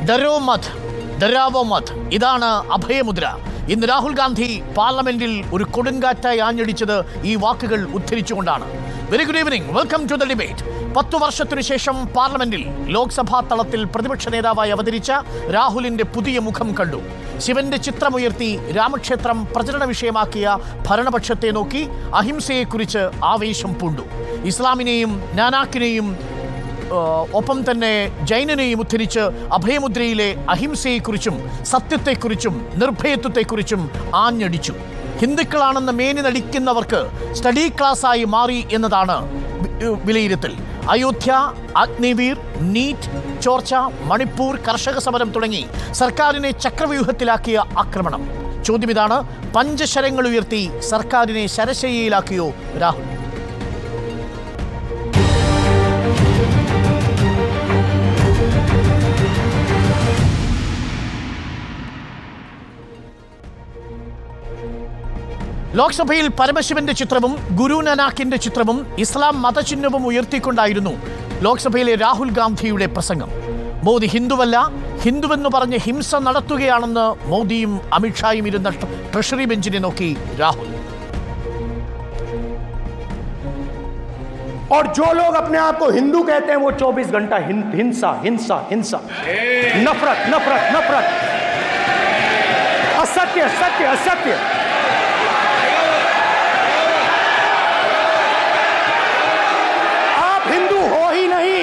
ഡരോ മത്, ഡരാവോ മത്, ഇതാണ് അഭയമുദ്ര. ഇന്ന് രാഹുൽ ഗാന്ധി പാർലമെന്റിൽ ഒരു കൊടുങ്കാറ്റായി ആഞ്ഞടിച്ചത് ഈ വാക്കുകൾ ഉദ്ധരിച്ചുകൊണ്ടാണ്. Very good evening, welcome to the debate. 10 വർഷത്തിനു ശേഷം പാർലമെന്റിൽ ലോക്സഭാ തലത്തിൽ പ്രതിപക്ഷ നേതാവായി അവതരിച്ച രാഹുലിന്റെ പുതിയ മുഖം കണ്ടു. ശിവന്റെ ചിത്രമുയർത്തി രാമക്ഷേത്രം പ്രചരണ വിഷയമാക്കിയ ഭരണപക്ഷത്തെ നോക്കി അഹിംസയെക്കുറിച്ച് ആവേശം പൂണ്ടു. ഇസ്ലാമിനെയും നാനാക്കിനെയും ഒപ്പം തന്നെ ജൈനനെയും ഉദ്ധരിച്ച് അഭയമുദ്രയിലെ അഹിംസയെക്കുറിച്ചും സത്യത്തെക്കുറിച്ചും നിർഭയത്വത്തെക്കുറിച്ചും ആഞ്ഞടിച്ചു. ഹിന്ദുക്കളാണെന്ന് മേനി നടിക്കുന്നവർക്ക് സ്റ്റഡി ക്ലാസ്സായി മാറി എന്നതാണ് വിലയിരുത്തൽ. അയോധ്യ, അഗ്നിവീർ, നീറ്റ് ചോർച്ച, മണിപ്പൂർ കർഷക സമരം തുടങ്ങി സർക്കാരിനെ ചക്രവ്യൂഹത്തിലാക്കിയ ആക്രമണം. ചോദ്യം ഇതാണ്: പഞ്ചശരങ്ങൾ ഉയർത്തി സർക്കാരിനെ ശരശയ്യയിലാക്കിയോ രാഹുൽ? ലോക്സഭയിൽ പരമശിവന്റെ ചിത്രവും ഗുരു നാനാക്കിന്റെ ചിത്രവും ഇസ്ലാം മതചിഹ്നവും ഉയർത്തിക്കൊണ്ടായിരുന്നു ലോക്സഭയിലെ രാഹുൽ ഗാന്ധിയുടെ പ്രസംഗം. മോദി ഹിന്ദുവല്ല, ഹിന്ദുവെന്ന് പറഞ്ഞ് ഹിംസ നടത്തുകയാണെന്ന് മോദിയും അമിത്ഷായും ഇരുന്ന ട്രഷറി ബെഞ്ചിനെ നോക്കി രാഹുൽ. और जो लोग अपने आप को हिंदू कहते हैं वो 24 घंटा हिंसा हिंसा हिंसा, नफरत नफरत नफरत, असत्य सत्य असत्य. आप हिंदू हो ही नहीं.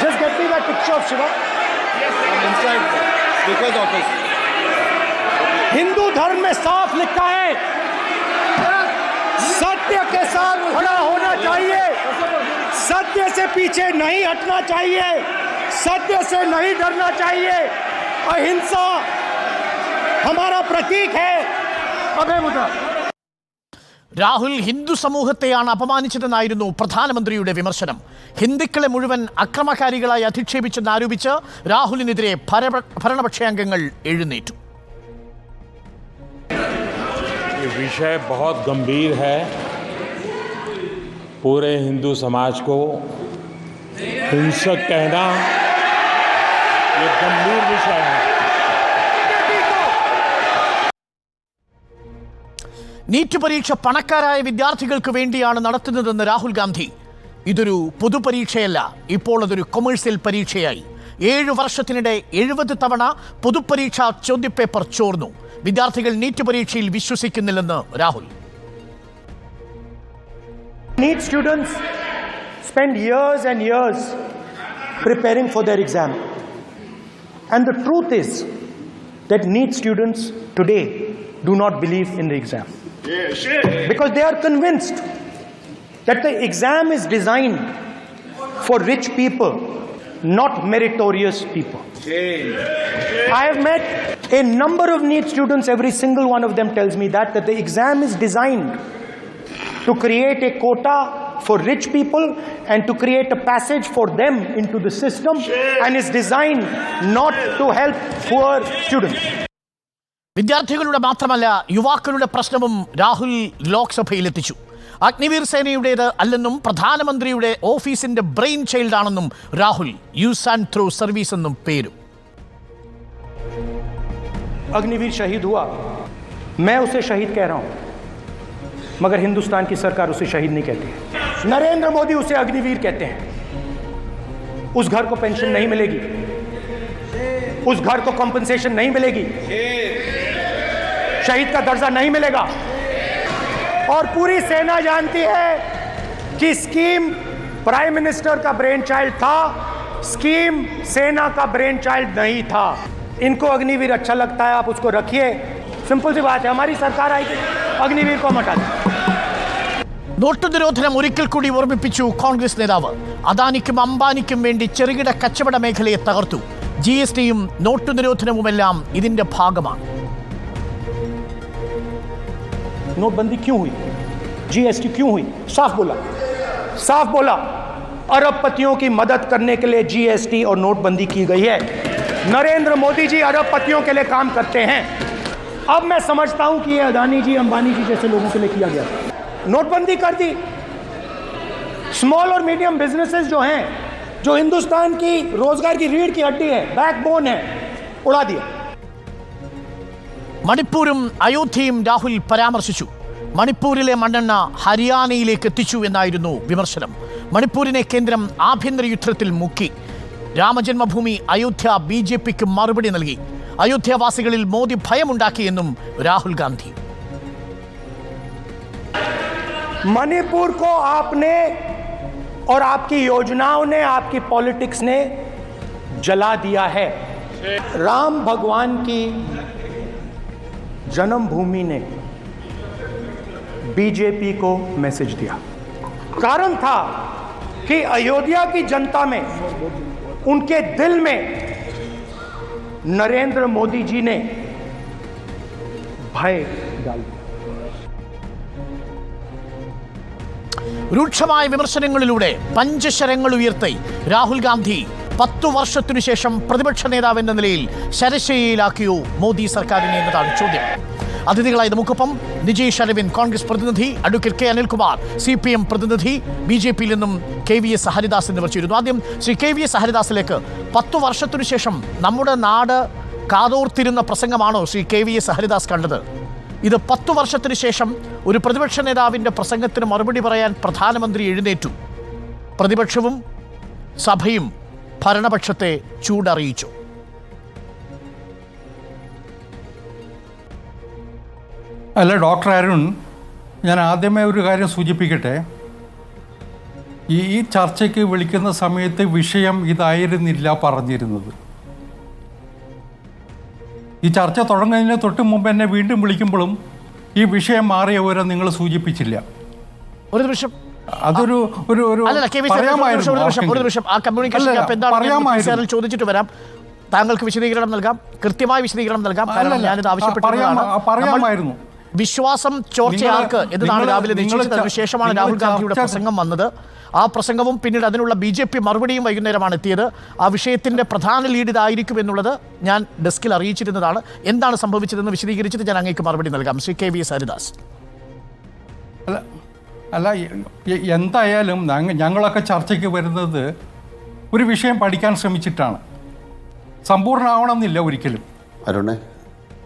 Just get me that picture of Shiva. Yes, I'm inside Speaker's office. Hindu धर्म में साफ लिखा है, सत्य के साथ खड़ा होना चाहिए, सत्य से पीछे नहीं हटना चाहिए, सत्य से नहीं डरना चाहिए. अहिंसा हमारा प्रतीक है. अभयमुद्रा. രാഹുൽ ഹിന്ദു സമൂഹത്തെയാണ് അപമാനിച്ചതെന്നായിരുന്നു പ്രധാനമന്ത്രിയുടെ വിമർശനം. ഹിന്ദുക്കളെ മുഴുവൻ അക്രമകാരികളായി അധിക്ഷേപിച്ചെന്നാരോപിച്ച് രാഹുലിനെതിരെ ഭരണപക്ഷാംഗങ്ങൾ എഴുന്നേറ്റു. ये विषय बहुत गंभीर है. पूरे हिंदू समाज को हिंसक कहना ये गंभीर विषय है. നീറ്റ് പരീക്ഷ പണക്കാരായ വിദ്യാർത്ഥികൾക്ക് വേണ്ടിയാണ് നടത്തുന്നതെന്ന് രാഹുൽ ഗാന്ധി. ഇതൊരു പൊതുപരീക്ഷയല്ല, ഇപ്പോൾ അതൊരു കൊമേഴ്സ്യൽ പരീക്ഷയായി. 7 വർഷത്തിനിടെ 70 തവണ പൊതുപരീക്ഷാ ചോദ്യപേപ്പർ ചോർന്നു. വിദ്യാർത്ഥികൾ നീറ്റ് പരീക്ഷയിൽ വിശ്വസിക്കുന്നില്ലെന്ന് Rahul. NEET students spend years and years preparing for their exam, and the truth is that NEET students today do not believe in the exam, because they are convinced that the exam is designed for rich people, not meritorious people. I have met a number of NEET students. Every single one of them tells me that the exam is designed to create a quota for rich people and to create a passage for them into the system, and is designed not to help poor students. വിദ്യാർത്ഥികളുടെ മാത്രമല്ല യുവാക്കളുടെ പ്രശ്നവും രാഹുൽ ലോക്സഭയിലെത്തിച്ചു. അഗ്നിവീർ സേനയുടേത് അല്ലെന്നും പ്രധാനമന്ത്രിയുടെ ഓഫീസിന്റെ brain child ആണെന്നും Rahul use and through service എന്നും പേരും. अग्निवीर शहीद हुआ, मैं उसे शहीद कह रहा हूं, मगर हिंदुस्तान की सरकार उसे शहीद नहीं कहती. नरेंद्र मोदी उसे अग्निवीर कहते हैं. उस घर को पेंशन नहीं मिलेगी, उस घर को कॉम्पनसेशन नहीं मिलेगी, शहीद का दर्जा नहीं मिलेगा. और पूरी सेना जानती है कि स्कीम प्राइम मिनिस्टर का ब्रेन चाइल्ड था, स्कीम सेना का ब्रेन चाइल्ड नहीं था. इनको अग्निवीर अच्छा लगता है, आप उसको रखिए. सिंपल सी बात है, हमारी सरकार आएगी, अग्निवीर को हटा दें. നോട്ട് നിരോധനം ഒരിക്കൽ കൂടി ഓർമ്മിപ്പിച്ചു കോൺഗ്രസ് നേതാവ്. അദാനിക്കും അംബാനിക്കും വേണ്ടി ചെറുകിട കച്ചവട മേഖലയെ തകർത്തു. GSTയും നോട്ട് നിരോധനവുമെല്ലാം ഇതിന്റെ ഭാഗമാണ്. नोटबंदी क्यों हुई, GST क्यों हुई? साफ बोला. अरबपतियों की मदद करने के लिए GST और नोटबंदी की गई है. नरेंद्र मोदी जी अरबपतियों के लिए काम करते हैं. अब मैं समझता हूं कि ये अदानी जी, अंबानी जी जैसे लोगों के लिए किया गया. नोटबंदी कर दी, स्मॉल और मीडियम बिजनेसेस जो हैं, जो हिंदुस्तान की रोजगार की रीढ़ की हड्डी है, बैकबोन है, उड़ा दिया। മണിപ്പൂരും അയോധ്യയും രാഹുൽ പരാമർശിച്ചു. മണിപ്പൂരിലെ മണ്ണെണ്ണ ഹരിയാനയിലേക്ക് എത്തിച്ചു എന്നായിരുന്നു വിമർശനം. മണിപ്പൂരിനെ കേന്ദ്രം ആഭ്യന്തര യുദ്ധത്തിൽ മുക്കി. രാമജന്മഭൂമി അയോധ്യ BJPക്ക് മറുപടി നൽകി. അയോധ്യാവാസികളിൽ മോദി ഭയമുണ്ടാക്കിയെന്നും രാഹുൽ ഗാന്ധി. मणिपुर को आपने और आपकी योजनाओं ने, आपकी पॉलिटिक्स ने जला दिया है। राम भगवान की जन्मभूमि ने बीजेपी को मैसेज दिया। कारण था कि अयोध्या की जनता में, उनके दिल में नरेंद्र मोदी जी ने भय डाल दिया। രൂക്ഷമായ വിമർശനങ്ങളിലൂടെ പഞ്ചശരങ്ങൾ ഉയർത്തി രാഹുൽ ഗാന്ധി 10 വർഷത്തിനു ശേഷം പ്രതിപക്ഷ നേതാവ് എന്ന നിലയിൽ ശരശയ്യയിലാക്കിയോ മോദി സർക്കാരിനെ എന്നതാണ് ചോദ്യം. അതിഥികളായി നമുക്കൊപ്പം നിജേഷ് അരവിന്ദ് കോൺഗ്രസ് പ്രതിനിധി, അഡ്വക്കേറ്റ് കെ അനിൽകുമാർ CPM പ്രതിനിധി, BJPയിൽ നിന്നും KVS ഹരിദാസ് എന്നിവർ ചേരുന്നു. ആദ്യം ശ്രീ KVS ഹരിദാസിലേക്ക്. 10 വർഷത്തിനു ശേഷം നമ്മുടെ നാട് കാതോർത്തിരുന്ന പ്രസംഗമാണോ ശ്രീ KVS ഹരിദാസ് കണ്ടത്? ഇത് 10 വർഷത്തിന് ശേഷം ഒരു പ്രതിപക്ഷ നേതാവിൻ്റെ പ്രസംഗത്തിന് മറുപടി പറയാൻ പ്രധാനമന്ത്രി എഴുന്നേറ്റു. പ്രതിപക്ഷവും സഭയും ഭരണപക്ഷത്തെ ചൂടറിയിച്ചു. അല്ല ഡോക്ടർ അരുൺ, ഞാൻ ആദ്യമേ ഒരു കാര്യം സൂചിപ്പിക്കട്ടെ. ഈ ചർച്ചയ്ക്ക് വിളിക്കുന്ന സമയത്ത് വിഷയം ഇതായിരുന്നില്ല പറഞ്ഞിരുന്നത്. ഈ ചർച്ച തുടങ്ങുന്നതിന് തൊട്ട് മുമ്പ് എന്നെ വീണ്ടും വിളിക്കുമ്പോഴും ഈ വിഷയം മാറിയ വിവരം നിങ്ങൾ സൂചിപ്പിച്ചില്ല. ഒരു നിമിഷം, അതൊരു ഒരു ഒരു ചോദിച്ചിട്ട് വരാം. താങ്കൾക്ക് വിശദീകരണം നൽകാം, കൃത്യമായ വിശദീകരണം നൽകാം. ഞാനിത് ആവശ്യപ്പെട്ടിരുന്നു. വിശ്വാസം ചോർച്ചയാർക്ക് എന്നതാണ് രാവിലെ നിശ്ചയിച്ചത്. അതിനുശേഷമാണ് രാഹുൽ ഗാന്ധിയുടെ പ്രസംഗം വന്നത്. ആ പ്രസംഗവും പിന്നീട് അതിനുള്ള BJP മറുപടിയും വൈകുന്നേരമാണ് എത്തിയത്. ആ വിഷയത്തിൻ്റെ പ്രധാന ലീഡ് ഇതായിരിക്കും എന്നുള്ളത് ഞാൻ ഡെസ്കിൽ അറിയിച്ചിരുന്നതാണ്. എന്താണ് സംഭവിച്ചതെന്ന് വിശദീകരിച്ചിട്ട് ഞാൻ അങ്ങേക്ക് മറുപടി നൽകാം. ശ്രീ KVS ഹരിദാസ്. അല്ല എന്തായാലും ഞങ്ങളൊക്കെ ചർച്ചയ്ക്ക് വരുന്നത് ഒരു വിഷയം പഠിക്കാൻ ശ്രമിച്ചിട്ടാണ്. സമ്പൂർണ്ണമാവണമെന്നില്ല ഒരിക്കലും അരുണേ.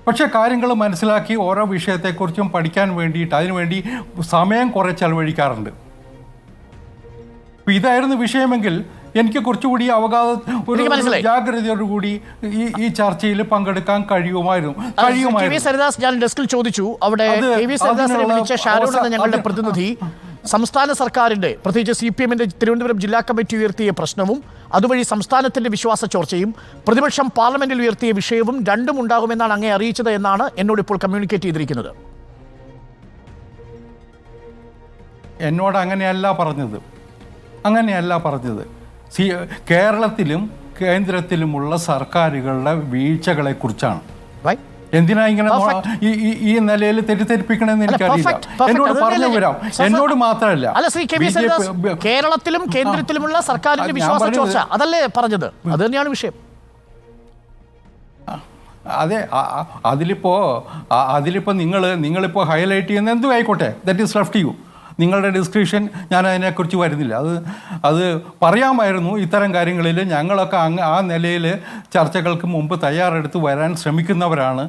പക്ഷേ കാര്യങ്ങൾ മനസ്സിലാക്കി ഓരോ വിഷയത്തെക്കുറിച്ചും പഠിക്കാൻ വേണ്ടിയിട്ട് അതിനുവേണ്ടി സമയം കുറേ ചെലവഴിക്കാറുണ്ട്. ഇതായിരുന്നു വിഷയമെങ്കിൽ എനിക്ക് കുറച്ചുകൂടി ജാഗ്രതയോടുകൂടി ഈ ചർച്ചയിൽ പങ്കെടുക്കാൻ കഴിയുമായിരുന്നു. ഞാൻ ഡെസ്കിൽ ചോദിച്ചു. അവിടെ ഞങ്ങളുടെ പ്രതിനിധി സംസ്ഥാന സർക്കാരിന്റെ, പ്രത്യേകിച്ച് CPMന്റെ തിരുവനന്തപുരം ജില്ലാ കമ്മിറ്റി ഉയർത്തിയ പ്രശ്നവും അതുവഴി സംസ്ഥാനത്തിന്റെ വിശ്വാസ ചോർച്ചയും പ്രതിപക്ഷം പാർലമെന്റിൽ ഉയർത്തിയ വിഷയവും രണ്ടും ഉണ്ടാകുമെന്നാണ് അങ്ങേ അറിയിച്ചത് എന്നാണ് എന്നോട് ഇപ്പോൾ കമ്മ്യൂണിക്കേറ്റ് ചെയ്തിരിക്കുന്നത്. എന്നോട് അങ്ങനെയല്ല പറഞ്ഞത്. കേരളത്തിലും കേന്ദ്രത്തിലുമുള്ള സർക്കാരുകളുടെ വീഴ്ചകളെക്കുറിച്ചാണ്. എന്തിനാ ഇങ്ങനെ ഈ നിലയിൽ തെറ്റിദ്ധരിപ്പിക്കണമെന്ന് എനിക്കറിയില്ല. എന്നോട് പറഞ്ഞു വരാം. എന്നോട് മാത്രമല്ല, കേരളത്തിലും കേന്ദ്രത്തിലുമുള്ള സർക്കാരിന്റെ വിശ്വാസ ചോർച്ച അതല്ലേ പറഞ്ഞത്? അത് തന്നെയാണ് വിഷയം. അതെ, അതിലിപ്പോൾ നിങ്ങളിപ്പോൾ ഹൈലൈറ്റ് ചെയ്യുന്ന എന്തും ആയിക്കോട്ടെ, ദാറ്റ് ഈസ് ലെഫ്റ്റ് യു. നിങ്ങളുടെ ഡിസ്ക്രിപ്ഷൻ ഞാൻ അതിനെക്കുറിച്ച് വരുന്നില്ല. അത് പറയാമായിരുന്നു. ഇത്തരം കാര്യങ്ങളിൽ ഞങ്ങളൊക്കെ ആ നിലയിൽ ചർച്ചകൾക്ക് മുമ്പ് തയ്യാറെടുത്ത് വരാൻ ശ്രമിക്കുന്നവരാണ്.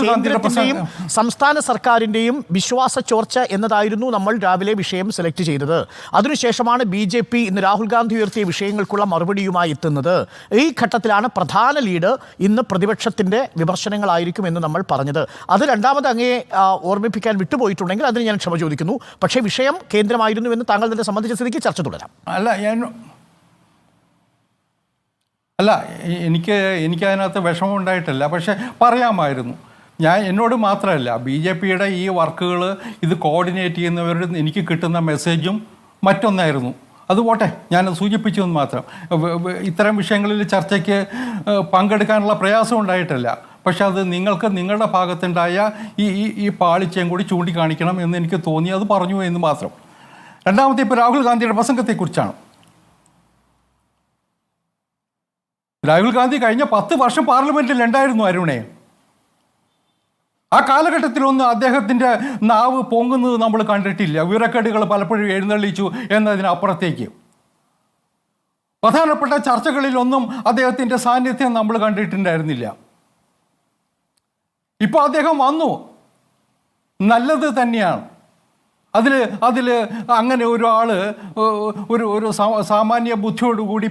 കേന്ദ്രത്തിന്റെയും സംസ്ഥാന സർക്കാരിന്റെയും വിശ്വാസ ചോർച്ച എന്നതായിരുന്നു നമ്മൾ രാവിലെ വിഷയം സെലക്ട് ചെയ്തത്. അതിനുശേഷമാണ് BJP ഇന്ന് രാഹുൽ ഗാന്ധി ഉയർത്തിയ വിഷയങ്ങൾക്കുള്ള മറുപടിയുമായി എത്തുന്നത്. ഈ ഘട്ടത്തിലാണ് പ്രധാന ലീഡ് ഇന്ന് പ്രതിപക്ഷത്തിന്റെ വിമർശനങ്ങളായിരിക്കും എന്ന് നമ്മൾ പറഞ്ഞത്. അത് രണ്ടാമത് അങ്ങേ ഓർമ്മിപ്പിക്കാൻ വിട്ടുപോയിട്ടുണ്ടെങ്കിൽ അതിന് ഞാൻ ക്ഷമ ചോദിക്കുന്നു. പക്ഷേ വിഷയം കേന്ദ്രമായിരുന്നു എന്ന് താങ്കൾ തന്നെ സംബന്ധിച്ച സ്ഥിതിക്ക് ചർച്ച തുടരാം. എനിക്ക് അതിനകത്ത് വിഷമം ഉണ്ടായിട്ടില്ല. പക്ഷേ പറയാമായിരുന്നു. എന്നോട് മാത്രമല്ല, BJPയുടെ ഈ വർക്കുകൾ ഇത് കോർഡിനേറ്റ് ചെയ്യുന്നവരുടെ എനിക്ക് കിട്ടുന്ന മെസ്സേജും മറ്റൊന്നായിരുന്നു. അത് പോട്ടെ, ഞാൻ സൂചിപ്പിച്ചു എന്ന് മാത്രം. ഇത്തരം വിഷയങ്ങളിൽ ചർച്ചയ്ക്ക് പങ്കെടുക്കാനുള്ള പ്രയാസം ഉണ്ടായിട്ടില്ല. പക്ഷെ അത് നിങ്ങളുടെ ഭാഗത്തുണ്ടായ ഈ പാളിച്ചയും കൂടി ചൂണ്ടിക്കാണിക്കണം എന്ന് എനിക്ക് തോന്നി. അത് പറഞ്ഞു എന്ന് മാത്രം. രണ്ടാമത്തെ ഇപ്പോൾ രാഹുൽ ഗാന്ധിയുടെ പ്രസംഗത്തെക്കുറിച്ചാണ്. രാഹുൽ ഗാന്ധി കഴിഞ്ഞ 10 വർഷം പാർലമെൻറ്റിൽ ഉണ്ടായിരുന്നു അരുണേ. ആ കാലഘട്ടത്തിലൊന്നും അദ്ദേഹത്തിൻ്റെ നാവ് പൊങ്ങുന്നത് നമ്മൾ കണ്ടിട്ടില്ല. വിവരക്കേടുകൾ പലപ്പോഴും എഴുന്നള്ളിച്ചു എന്നതിനപ്പുറത്തേക്ക് പ്രധാനപ്പെട്ട ചർച്ചകളിലൊന്നും അദ്ദേഹത്തിൻ്റെ സാന്നിധ്യം നമ്മൾ കണ്ടിട്ടുണ്ടായിരുന്നില്ല. ഇപ്പോൾ അദ്ദേഹം വന്നു, നല്ലത് തന്നെയാണ്. അതിൽ അങ്ങനെ ഒരാൾ ഒരു സാമാന്യ ബുദ്ധിയോടുകൂടി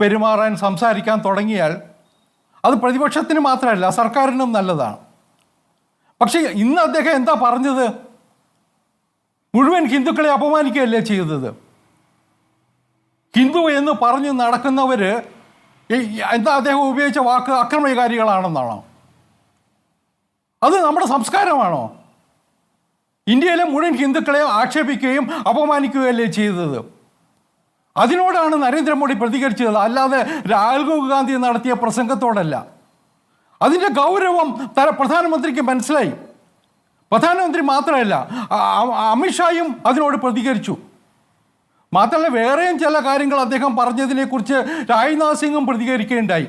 പെരുമാറാൻ സംസാരിക്കാൻ തുടങ്ങിയാൽ അത് പ്രതിപക്ഷത്തിന് മാത്രമല്ല സർക്കാരിനും നല്ലതാണ്. പക്ഷേ ഇന്ന് അദ്ദേഹം എന്താ പറഞ്ഞത്? മുഴുവൻ ഹിന്ദുക്കളെ അപമാനിക്കുകയല്ലേ ചെയ്തത്. ഹിന്ദു എന്ന് പറഞ്ഞ് നടക്കുന്നവർ എന്താ അദ്ദേഹം ഉപയോഗിച്ച വാക്ക് അക്രമകാരികളാണെന്നാണോ? അത് നമ്മുടെ സംസ്കാരമാണോ? ഇന്ത്യയിലെ മുഴുവൻ ഹിന്ദുക്കളെ ആക്ഷേപിക്കുകയും അപമാനിക്കുകയല്ലേ ചെയ്തത്. അതിനോടാണ് നരേന്ദ്രമോദി പ്രതികരിച്ചത്, അല്ലാതെ രാഹുൽ ഗാന്ധി നടത്തിയ പ്രസംഗത്തോടല്ല. അതിൻ്റെ ഗൗരവം പ്രധാനമന്ത്രിക്ക് മനസ്സിലായി. പ്രധാനമന്ത്രി മാത്രമല്ല, അമിത്ഷായും അതിനോട് പ്രതികരിച്ചു. മാത്രമല്ല, വേറെയും ചില കാര്യങ്ങൾ അദ്ദേഹം പറഞ്ഞതിനെക്കുറിച്ച് രാജ്നാഥ് സിംഗും പ്രതികരിക്കുകയുണ്ടായി.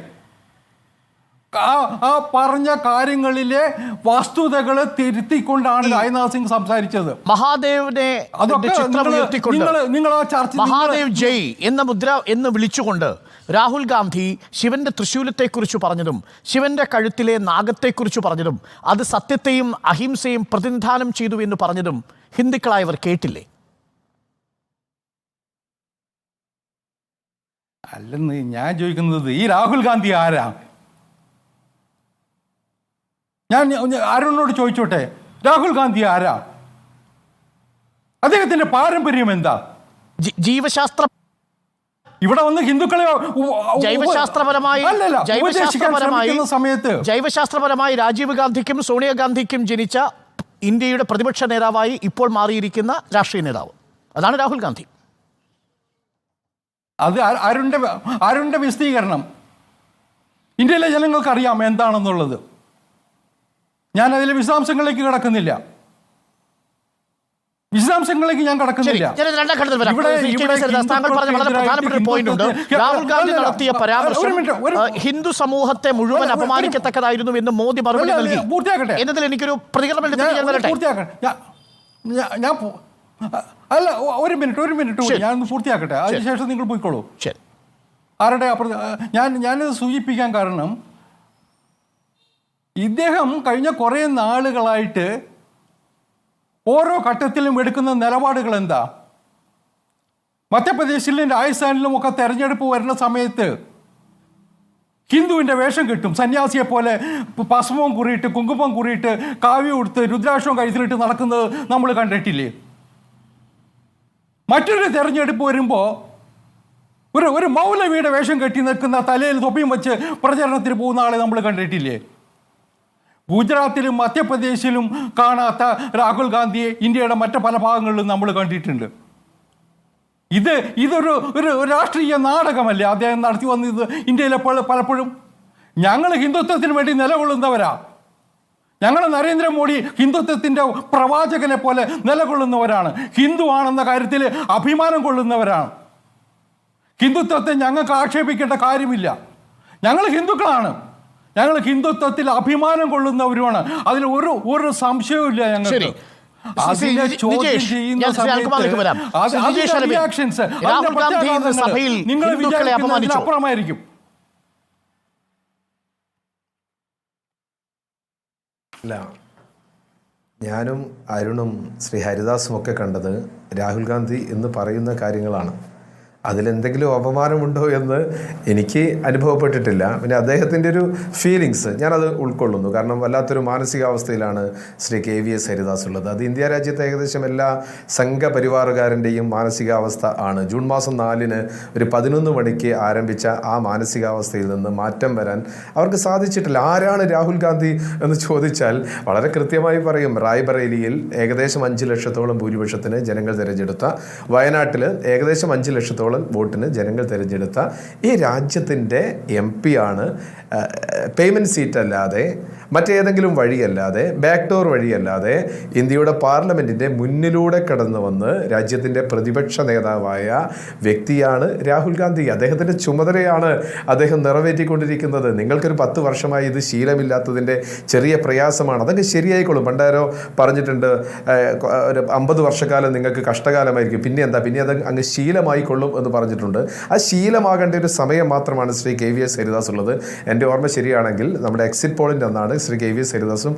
ആ പറഞ്ഞ കാര്യങ്ങളിലെ വസ്തുതകൾ തിരുത്തിക്കൊണ്ടാണ് രാജ്നാഥ് സിംഗ് സംസാരിച്ചത്. മഹാദേവിനെ മഹാദേവ് ജയ് എന്ന മുദ്ര എന്ന് വിളിച്ചുകൊണ്ട് രാഹുൽ ഗാന്ധി ശിവന്റെ തൃശൂലത്തെക്കുറിച്ച് പറഞ്ഞതും ശിവന്റെ കഴുത്തിലെ നാഗത്തെക്കുറിച്ച് പറഞ്ഞതും അത് സത്യത്തെയും അഹിംസയും പ്രതിനിധാനം ചെയ്തു എന്ന് പറഞ്ഞതും ഹിന്ദുക്കളായവർ കേട്ടില്ലേ? അല്ലെന്ന് ഞാൻ ചോദിക്കുന്നത്, ഈ രാഹുൽ ഗാന്ധി ആരാ? ഞാൻ അരുണിനോട് ചോദിച്ചോട്ടെ, രാഹുൽ ഗാന്ധി ആരാ? അദ്ദേഹത്തിന്റെ പാരമ്പര്യം എന്താ? ജീവശാസ്ത്ര ഇവിടെ വന്ന് ഹിന്ദുക്കളെ ജൈവശാസ്ത്രപരമായി രാജീവ് ഗാന്ധിക്കും സോണിയാഗാന്ധിക്കും ജനിച്ച ഇന്ത്യയുടെ പ്രതിപക്ഷ നേതാവായി ഇപ്പോൾ മാറിയിരിക്കുന്ന രാഷ്ട്രീയ നേതാവ്, അതാണ് രാഹുൽ ഗാന്ധി. അത് അരുണിന്റെ വിശദീകരണം ഇന്ത്യയിലെ ജനങ്ങൾക്ക് അറിയാം എന്താണെന്നുള്ളത്. ഞാൻ അതിലെ വിശദാംശങ്ങളിലേക്ക് കടക്കുന്നില്ല. ഞാൻ കടക്കുന്നില്ല. രാഹുൽ ഗാന്ധി നടത്തിയ പരാമർശം ഹിന്ദു സമൂഹത്തെ മുഴുവൻ അപമാനിക്കത്തക്കതായിരുന്നു എന്ന് മോദി മറുപടി നൽകി എന്നതിൽ എനിക്കൊരു പ്രതികരണം അല്ല, ഒരു മിനിറ്റ് ഞാൻ പൂർത്തിയാക്കട്ടെ, അതിനുശേഷം നിങ്ങൾ പോയിക്കോളൂ. ആരുടെ ഞാനിത് സൂചിപ്പിക്കാൻ കാരണം, ഇദ്ദേഹം കഴിഞ്ഞ കുറേ നാളുകളായിട്ട് ഓരോ ഘട്ടത്തിലും എടുക്കുന്ന നിലപാടുകൾ എന്താ? മധ്യപ്രദേശിലും രാജസ്ഥാനിലും ഒക്കെ തെരഞ്ഞെടുപ്പ് വരുന്ന സമയത്ത് ഹിന്ദുവിൻ്റെ വേഷം കിട്ടും. സന്യാസിയെ പോലെ ഭസ്മവും കുറിയിട്ട് കുങ്കുമം കുറിയിട്ട് കാവ്യം കൊടുത്ത് രുദ്രാക്ഷവും കഴുത്തിലിട്ട് നടക്കുന്നത് നമ്മൾ കണ്ടിട്ടില്ലേ? മറ്റൊരു തെരഞ്ഞെടുപ്പ് വരുമ്പോൾ ഒരു മൗലവിയുടെ വേഷം കെട്ടി നിൽക്കുന്ന, തലയിൽ തൊപ്പിയും വെച്ച് പ്രചരണത്തിന് പോകുന്ന ആളെ നമ്മൾ കണ്ടിട്ടില്ലേ? ഗുജറാത്തിലും മധ്യപ്രദേശിലും കാണാത്ത രാഹുൽ ഗാന്ധിയെ ഇന്ത്യയുടെ മറ്റു പല ഭാഗങ്ങളിലും നമ്മൾ കണ്ടിട്ടുണ്ട്. ഇതൊരു രാഷ്ട്രീയ നാടകമല്ലേ അദ്ദേഹം നടത്തി വന്നത് ഇന്ത്യയിലെ പലപ്പോഴും? ഞങ്ങൾ ഹിന്ദുത്വത്തിന് വേണ്ടി നിലകൊള്ളുന്നവരാ. ഞങ്ങൾ നരേന്ദ്രമോദി ഹിന്ദുത്വത്തിൻ്റെ പ്രവാചകനെ പോലെ നിലകൊള്ളുന്നവരാണ്. ഹിന്ദു ആണെന്ന കാര്യത്തിൽ അഭിമാനം കൊള്ളുന്നവരാണ്. ഹിന്ദുത്വത്തെ ഞങ്ങൾക്ക് ആക്ഷേപിക്കേണ്ട കാര്യമില്ല. ഞങ്ങൾ ഹിന്ദുക്കളാണ്. ഞങ്ങൾ ഹിന്ദുത്വത്തിൽ അഭിമാനം കൊള്ളുന്നവരുമാണ്. അതിൽ ഒരു സംശയവുമില്ല. ഞങ്ങൾക്ക് നിങ്ങൾ വിചാരിക്കുന്നതിന് അപ്പുറമായിരിക്കും. അല്ല, ഞാനും അരുണും ശ്രീ ഹരിദാസും ഒക്കെ കണ്ടത് രാഹുൽ ഗാന്ധി എന്ന് പറയുന്ന കാര്യങ്ങളാണ്. അതിലെന്തെങ്കിലും അപമാനമുണ്ടോ എന്ന് എനിക്ക് അനുഭവപ്പെട്ടിട്ടില്ല. പിന്നെ അദ്ദേഹത്തിൻ്റെ ഒരു ഫീലിങ്സ് ഞാനത് ഉൾക്കൊള്ളുന്നു. കാരണം വല്ലാത്തൊരു മാനസികാവസ്ഥയിലാണ് ശ്രീ KVS ഹരിദാസ് ഉള്ളത്. അത് ഇന്ത്യ രാജ്യത്തെ ഏകദേശം എല്ലാ സംഘപരിവാറുകാരൻ്റെയും മാനസികാവസ്ഥ ആണ്. ജൂൺ മാസം 4-ന് ഒരു 11 മണിക്ക് ആരംഭിച്ച ആ മാനസികാവസ്ഥയിൽ നിന്ന് മാറ്റം വരാൻ അവർക്ക് സാധിച്ചിട്ടില്ല. ആരാണ് രാഹുൽ ഗാന്ധി എന്ന് ചോദിച്ചാൽ വളരെ കൃത്യമായി പറയും. റായ്ബറേലിയിൽ ഏകദേശം 5 ലക്ഷത്തോളം ഭൂരിപക്ഷത്തിന് ജനങ്ങൾ തിരഞ്ഞെടുത്ത, വയനാട്ടിൽ ഏകദേശം 5 ലക്ഷത്തോളം വോട്ടിന് ജനങ്ങൾ തിരഞ്ഞെടുത്ത ഈ രാജ്യത്തിൻ്റെ MP ആണ്. പേയ്മെൻറ്റ് സീറ്റ് അല്ലാതെ മറ്റേതെങ്കിലും വഴിയല്ലാതെ, ബാക്ക് ഡോർ വഴിയല്ലാതെ ഇന്ത്യയുടെ പാർലമെൻറ്റിൻ്റെ മുന്നിലൂടെ കടന്നു വന്ന് രാജ്യത്തിൻ്റെ പ്രതിപക്ഷ നേതാവായ വ്യക്തിയാണ് രാഹുൽ ഗാന്ധി. അദ്ദേഹത്തിൻ്റെ ചുമതലയാണ് അദ്ദേഹം നിറവേറ്റിക്കൊണ്ടിരിക്കുന്നത്. നിങ്ങൾക്കൊരു 10 വർഷമായി ഇത് ശീലമില്ലാത്തതിൻ്റെ ചെറിയ പ്രയാസമാണ്. അതൊക്കെ ശരിയായിക്കോളും. പണ്ടാരോ പറഞ്ഞിട്ടുണ്ട്, ഒരു 50 വർഷക്കാലം നിങ്ങൾക്ക് കഷ്ടകാലമായിരിക്കും, പിന്നെ എന്താ, പിന്നെ അത് അങ്ങ് ശീലമായിക്കൊള്ളും എന്ന് പറഞ്ഞിട്ടുണ്ട്. ആ ശീലമാകേണ്ട ഒരു സമയം മാത്രമാണ് ശ്രീ KVS ഹരിദാസ് ഉള്ളത്. എൻ്റെ ഓർമ്മ ശരിയാണെങ്കിൽ നമ്മുടെ എക്സിറ്റ് പോളിൻ്റെ അന്നാണ് ശ്രീ KVS ഹരിദാസും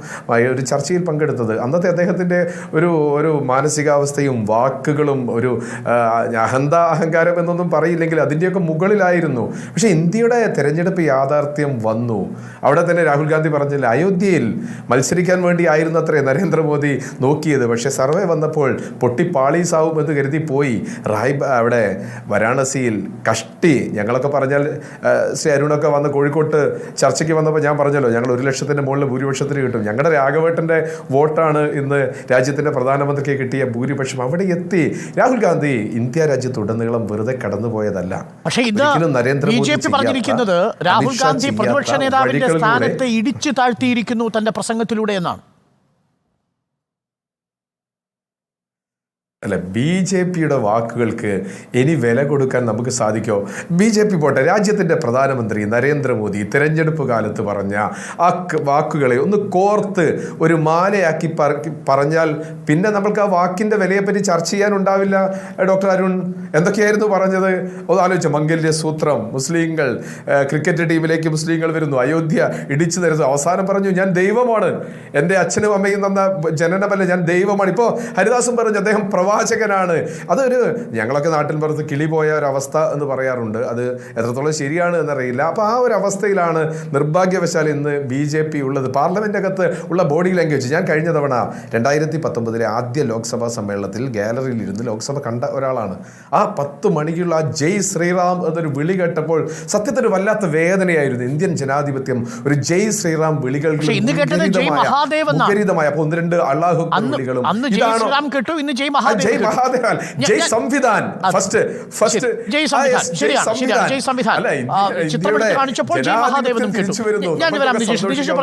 ഒരു ചർച്ചയിൽ പങ്കെടുത്തത്. അന്നത്തെ അദ്ദേഹത്തിൻ്റെ ഒരു മാനസികാവസ്ഥയും വാക്കുകളും ഒരു അഹങ്കാരം എന്നൊന്നും പറയില്ലെങ്കിൽ അതിൻ്റെയൊക്കെ മുകളിലായിരുന്നു. പക്ഷേ ഇന്ത്യയുടെ തെരഞ്ഞെടുപ്പ് യാഥാർത്ഥ്യം വന്നു. അവിടെ തന്നെ രാഹുൽ ഗാന്ധി പറഞ്ഞില്ല, അയോധ്യയിൽ മത്സരിക്കാൻ വേണ്ടി ആയിരുന്നു അത്രേ നരേന്ദ്രമോദി നോക്കിയത്. പക്ഷേ സർവേ വന്നപ്പോൾ പൊട്ടിപ്പാളീസാവും എന്ന് കരുതി പോയി. അവിടെ വാരാണസിയിൽ കഷ്ടി, ഞങ്ങളൊക്കെ പറഞ്ഞാൽ ശ്രീ അരുണൊക്കെ വന്ന് കോഴിക്കോട്ട് ചർച്ചയ്ക്ക് വന്നപ്പോൾ ഞാൻ പറഞ്ഞല്ലോ, ഞങ്ങൾ 1 ലക്ഷത്തിൻ്റെ മുകളിൽ ഭൂരിപക്ഷത്തിന് കിട്ടും. ഞങ്ങളുടെ രാഘവേട്ടൻ്റെ വോട്ടാണ് ഇന്ന് രാജ്യത്തിൻ്റെ പ്രധാനമന്ത്രിക്ക് കിട്ടിയ ഭൂരിപക്ഷം. അവിടെ എത്തി. രാഹുൽ ഗാന്ധി ഇന്ത്യ രാജ്യത്തുടനീളം വെറുതെ കടന്നുപോയതല്ല. പക്ഷേ ഇത് BJP പറഞ്ഞിരിക്കുന്നത് രാഹുൽ ഗാന്ധി പ്രതിപക്ഷ നേതാവിന്റെ സ്ഥാനത്തെ ഇടിച്ചു താഴ്ത്തിയിരിക്കുന്നു തന്റെ പ്രസംഗത്തിലൂടെ എന്നാണ്. അല്ല, BJPയുടെ വാക്കുകൾക്ക് ഇനി വില കൊടുക്കാൻ നമുക്ക് സാധിക്കോ? BJP പോട്ടെ, രാജ്യത്തിൻ്റെ പ്രധാനമന്ത്രി നരേന്ദ്രമോദി തിരഞ്ഞെടുപ്പ് കാലത്ത് പറഞ്ഞ ആ വാക്കുകളെ ഒന്ന് കോർത്ത് ഒരു മാലയാക്കി പറഞ്ഞാൽ പിന്നെ നമ്മൾക്ക് ആ വാക്കിൻ്റെ വിലയെപ്പറ്റി ചർച്ച ചെയ്യാനുണ്ടാവില്ല. ഡോക്ടർ അരുൺ എന്തൊക്കെയായിരുന്നു പറഞ്ഞത്? ഒന്ന് ആലോചിച്ചു. മംഗല്യ സൂത്രം, മുസ്ലിങ്ങൾ, ക്രിക്കറ്റ് ടീമിലേക്ക് മുസ്ലിങ്ങൾ വരുന്നു, അയോധ്യ ഇടിച്ചു തരുന്നു. അവസാനം പറഞ്ഞു, ഞാൻ ദൈവമാണ്, എൻ്റെ അച്ഛനും അമ്മയും തന്ന ജനനമല്ല, ഞാൻ ദൈവമാണ്. ഇപ്പോൾ ഹരിദാസും പറഞ്ഞു അദ്ദേഹം പ്രവാചകനാണ്. അതൊരു ഞങ്ങളൊക്കെ നാട്ടിൻ പുറത്ത് കിളി പോയ ഒരവസ്ഥ എന്ന് പറയാറുണ്ട്. അത് എത്രത്തോളം ശരിയാണ് എന്നറിയില്ല. അപ്പോൾ ആ ഒരു അവസ്ഥയിലാണ് നിർഭാഗ്യവശാൽ ഇന്ന് BJP ഉള്ളത്. പാർലമെൻറ്റകത്ത് ഉള്ള ബോഡി ലാംഗ്വേജ്. ഞാൻ കഴിഞ്ഞ തവണ 2019 ആദ്യ ലോക്സഭാ സമ്മേളനത്തിൽ ഗാലറിയിൽ ഇരുന്ന് ലോക്സഭ കണ്ട ഒരാളാണ്. ആ 10 മണിക്കുള്ള ആ ജയ് ശ്രീറാം എന്നൊരു വിളി കേട്ടപ്പോൾ സത്യത്തിന് വല്ലാത്ത വേദനയായിരുന്നു. ഇന്ത്യൻ ജനാധിപത്യം ഒരു ജയ് ശ്രീറാം വിളികൾ മുഖരിതമായ 1-2 അള്ളാഹു വിളികളും ജയ് മഹാദേവൻ, ജയ് സംവിധാൻ, ഫസ്റ്റ്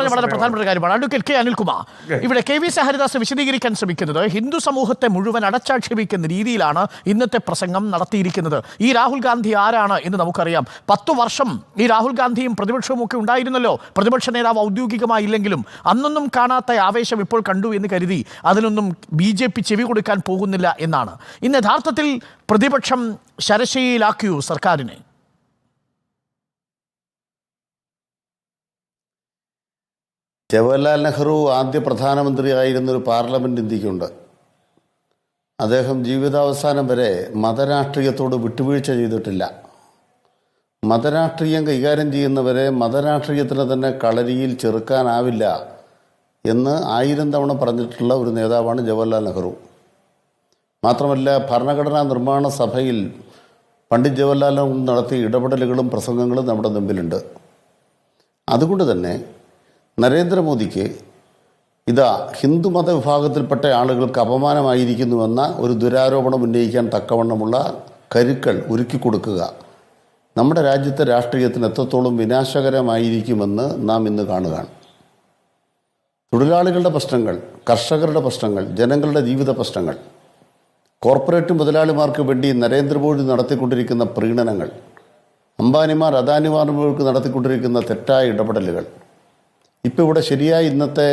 വളരെ പ്രധാനപ്പെട്ട കാര്യമാണ്. Advocate K. അനിൽകുമാർ, ഇവിടെ KVS ഹരിദാസ് വിശദീകരിക്കാൻ ശ്രമിക്കുന്നത് ഹിന്ദു സമൂഹത്തെ മുഴുവൻ അടച്ചാക്ഷേപിക്കുന്ന രീതിയിലാണ് ഇന്നത്തെ പ്രസംഗം നടത്തിയിരിക്കുന്നത്. ഈ രാഹുൽ ഗാന്ധി ആരാണ് എന്ന് നമുക്കറിയാം. 10 വർഷം ഈ രാഹുൽ ഗാന്ധിയും പ്രതിപക്ഷവും ഒക്കെ ഉണ്ടായിരുന്നല്ലോ. പ്രതിപക്ഷ നേതാവ് ഔദ്യോഗികമായില്ലെങ്കിലും അന്നൊന്നും കാണാത്ത ആവേശം ഇപ്പോൾ കണ്ടു എന്ന് കരുതി അതിനൊന്നും BJP ചെവി കൊടുക്കാൻ പോകുന്നില്ല എന്നാണ്. ഇന്ന് യഥാർത്ഥത്തിൽ പ്രതിപക്ഷം ശരശയ്യയിലാക്കിയോ സർക്കാരിനെ? ജവഹർലാൽ നെഹ്റു ആദ്യ പ്രധാനമന്ത്രിയായിരുന്നൊരു പാർലമെൻറ്റ് ഇന്ത്യക്കുണ്ട്. അദ്ദേഹം ജീവിതാവസാനം വരെ മതരാഷ്ട്രീയത്തോട് വിട്ടുവീഴ്ച ചെയ്തിട്ടില്ല. മതരാഷ്ട്രീയം കൈകാര്യം ചെയ്യുന്നവരെ മതരാഷ്ട്രീയത്തിന് തന്നെ കളരിയിൽ ചെറുക്കാനാവില്ല എന്ന് 1000 തവണ പറഞ്ഞിട്ടുള്ള ഒരു നേതാവാണ് ജവഹർലാൽ നെഹ്റു. മാത്രമല്ല, ഭരണഘടനാ നിർമ്മാണ സഭയിൽ പണ്ഡിറ്റ് ജവഹർലാൽ നെഹ്റു നടത്തിയ ഇടപെടലുകളും പ്രസംഗങ്ങളും നമ്മുടെ മുമ്പിലുണ്ട്. അതുകൊണ്ട് തന്നെ നരേന്ദ്രമോദിക്ക് ഇതാ ഹിന്ദുമത വിഭാഗത്തിൽപ്പെട്ട ആളുകൾക്ക് അപമാനമായിരിക്കുന്നുവെന്ന ഒരു ദുരാരോപണം ഉന്നയിക്കാൻ തക്കവണ്ണമുള്ള കരുക്കൾ ഒരുക്കി കൊടുക്കുക നമ്മുടെ രാജ്യത്തെ രാഷ്ട്രീയത്തിന് എത്രത്തോളം വിനാശകരമായിരിക്കുമെന്ന് നാം ഇന്ന് കാണുകയാണ്. തൊഴിലാളികളുടെ പ്രശ്നങ്ങൾ, കർഷകരുടെ പ്രശ്നങ്ങൾ, ജനങ്ങളുടെ ജീവിത പ്രശ്നങ്ങൾ, കോർപ്പറേറ്റ് മുതലാളിമാർക്ക് വേണ്ടി നരേന്ദ്രമോദി നടത്തിക്കൊണ്ടിരിക്കുന്ന പ്രീണനങ്ങൾ, അംബാനിമാർ അദാനിമാർക്ക് നടത്തിക്കൊണ്ടിരിക്കുന്ന തെറ്റായ ഇടപെടലുകൾ, ഇപ്പോൾ ഇവിടെ ശരിയായി ഇന്നത്തെ